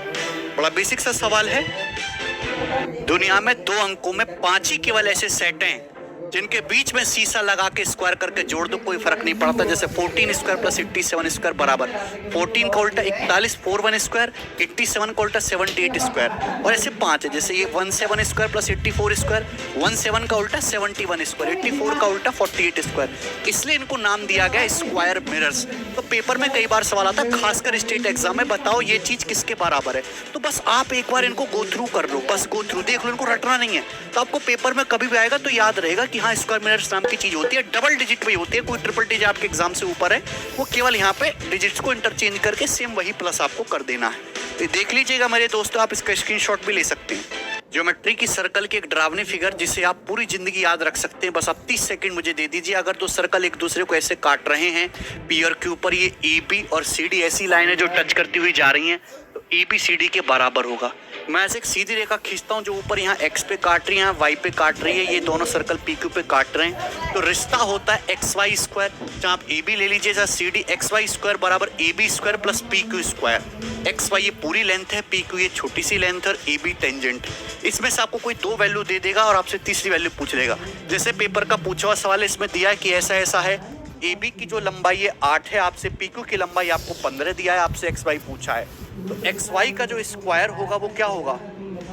बड़ा बेसिक सा सवाल है। दुनिया में 2 अंकों में 5 ही केवल ऐसे सेट हैं जिनके बीच में शीशा लगा के स्क्वायर करके जोड़ दो कोई फर्क नहीं पड़ता। जैसे 14 स्क्वायर प्लस 87 स्क्वायर बराबर 14 का उल्टा 41, 41 स्क्वायर, 87 का उल्टा 78 स्क्वायर। और ऐसे 5 है, जैसे ये 17 स्क्वायर प्लस 84 स्क्वायर, 17 का उल्टा 71 स्क्वायर, 84 का उल्टा 48 स्क्वायर। इसलिए इनको नाम दिया गया स्क्वायर मिरर्स। तो पेपर में कई बार सवाल आता है, खासकर स्टेट एग्जाम में, बताओ ये चीज किसके बराबर है। तो बस आप एक बार इनको गो थ्रू कर लो, बस गो थ्रू देख लो, इनको रटना नहीं है। तो आपको पेपर में कभी भी आएगा तो याद रहेगा कि हाँ स्क्वायर मिरर्स नाम की चीज होती है। डबल डिजिट में होती है, कोई ट्रिपल डिजिट आपके एग्जाम से ऊपर है, वो केवल यहाँ पे डिजिट्स को इंटरचेंज करके सेम वही प्लस आपको कर देना है। तो देख लीजिएगा मेरे दोस्तों, आप इसका स्क्रीनशॉट भी ले सकते हैं। ज्योमेट्री की सर्कल की एक डरावनी फिगर जिसे आप पूरी जिंदगी याद रख सकते हैं। बस आप 30 सेकंड मुझे दे दीजिए। अगर 2 सर्कल एक दूसरे को ऐसे काट रहे हैं, पी और क्यू पर, ये ए बी और सी डी ऐसी लाइनें जो टच करती हुई जा रही हैं, तो ए बी सी डी के बराबर होगा। मैं ऐसे एक सीधी रेखा खींचता हूँ जो ऊपर यहाँ एक्स पे काट रही है, वाई पे काट रही है, ये दोनों सर्कल पी क्यू पे काट रहे हैं। तो रिश्ता होता है एक्स वाई स्क्वायर। जहाँ आप ए बी ले लीजिए, जहाँ C D, X Y square बराबर A B square plus P Q square. X Y ये पूरी लेंथ है, पी क्यू ये छोटी सी लेंथ है, और ए बी टेंजेंट। इसमें से आपको कोई 2 वैल्यू दे देगा और आपसे तीसरी वैल्यू पूछ लेगा। जैसे पेपर का पूछा हुआ सवाल है, इसमें दिया है कि ऐसा ऐसा है, ए बी की जो लंबाई है 8 है, आपसे पी क्यू की लंबाई आपको 15 दिया है, आपसे एक्स वाई पूछा है। तो एक्स वाई का जो स्क्वायर होगा वो क्या होगा,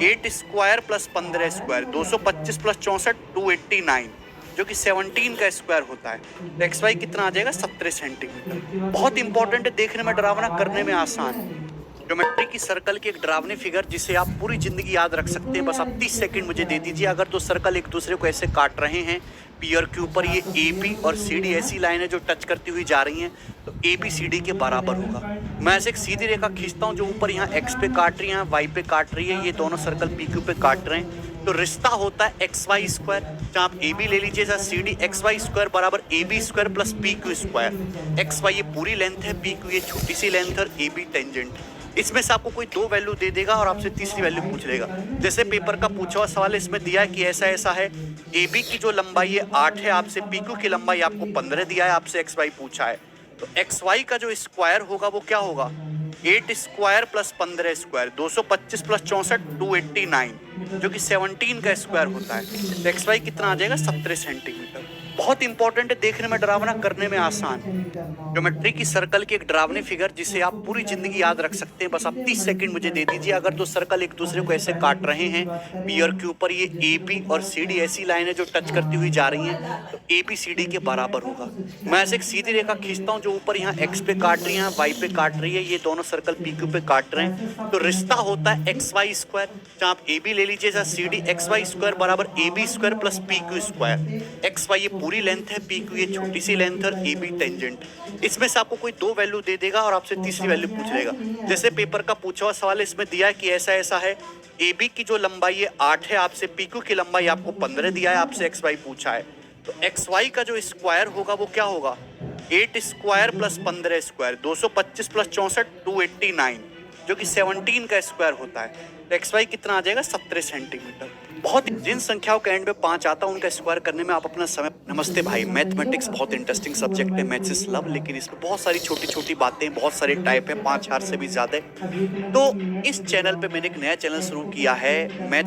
8 स्क्वायर प्लस 15 स्क्वायर, 225 प्लस 64, 289, जो कि 17 का स्क्वायर होता है। तो एक्स वाई कितना आ जाएगा, 17 सेंटीमीटर। बहुत इंपॉर्टेंट है, देखने में डरावना, करने में आसान। ज्योमेट्री की सर्कल की एक डरावनी फिगर जिसे आप पूरी जिंदगी याद रख सकते हैं। बस आप 30 सेकंड मुझे दे दीजिए। अगर 2 सर्कल एक दूसरे को ऐसे काट रहे हैं, पी और क्यू पर, ये ए बी और सी डी ऐसी लाइनें जो टच करती हुई जा रही हैं, तो ए बी सी डी के बराबर होगा। मैं ऐसे एक सीधी रेखा खींचता हूँ जो ऊपर यहाँ एक्स पे काट रही है, वाई पे काट रही है, ये दोनों सर्कल पी क्यू पे काट रहे हैं। तो रिश्ता होता है एक्स वाई स्क्वायर। जहाँ आप ए बी ले लीजिए, जहाँ C D, X Y square बराबर A B square plus P Q square. X Y ये पूरी लेंथ है, पी क्यू ये छोटी सी लेंथ है, ए बी टेंजेंट। इसमें से आपको कोई 2 वैल्यू दे देगा और आपसे तीसरी वैल्यू पूछ लेगा। जैसे पेपर का पूछा हुआ सवाल है, इसमें दिया है कि ऐसा ऐसा है, ए बी की जो लंबाई है 8 है, आपसे पी क्यू की लंबाई आपको 15 दिया है, आपसे एक्स वाई पूछा है। तो एक्स वाई का जो स्क्वायर होगा वो क्या होगा, 8 स्क्वायर प्लस 15 स्क्वायर, 225 प्लस 64, 289, जो कि 17 का स्क्वायर होता है। तो एक्स वाई कितना आ जाएगा, 17 सेंटीमीटर। बहुत इंपॉर्टेंट है, देखने में डरावना, करने में आसान। ज्योमेट्री की सर्कल की एक डरावनी फिगर जिसे आप पूरी जिंदगी याद रख सकते हैं। बस आप 30 सेकंड मुझे दे दीजिए। अगर 2 सर्कल एक दूसरे को ऐसे काट रहे हैं, पी और क्यू पर, ये ए बी और सी डी ऐसी लाइनें जो टच करती हुई जा रही हैं, तो ए बी सी डी के बराबर होगा। मैं ऐसे एक सीधी रेखा खींचता हूँ जो ऊपर यहाँ एक्स पे काट रही है, वाई पे काट रही है, ये दोनों सर्कल पी क्यू पे काट रहे हैं। तो रिश्ता होता है एक्स वाई स्क्वायर। जहाँ आप ए बी ले लीजिए, जहाँ C D, X Y square बराबर A B square plus P Q square. X Y ये पूरी लेंथ है, पी क्यू ये छोटी सी लेंथ है, ए बी टेंजेंट। इसमें से आपको कोई 2 वैल्यू दे देगा और आपसे तीसरी वैल्यू पूछ लेगा। जैसे पेपर का पूछा हुआ सवाल है, इसमें दिया है कि ऐसा ऐसा है, ए बी की जो लंबाई है 8 है, आपसे पी क्यू की लंबाई आपको 15 दिया है, आपसे एक्स वाई पूछा है। तो एक्स वाई का जो स्क्वायर होगा वो क्या होगा, 8 स्क्वायर प्लस 15 स्क्वायर, 225 प्लस 64, 289, जो कि 17 का स्क्वायर होता है। तो एक्स वाई कितना आ जाएगा, 17 सेंटीमीटर। बहुत जिन संख्याओं के एंड में 5 आता है उनका स्क्वायर करने में आप अपना समय। नमस्ते भाई, मैथमेटिक्स बहुत इंटरेस्टिंग सब्जेक्ट है, मैथ्स इज लव, लेकिन इसमें बहुत सारी छोटी छोटी बातें, बहुत सारे टाइप है, 5000 से भी ज्यादा। तो इस चैनल पे मैंने एक नया चैनल शुरू किया है, मैथ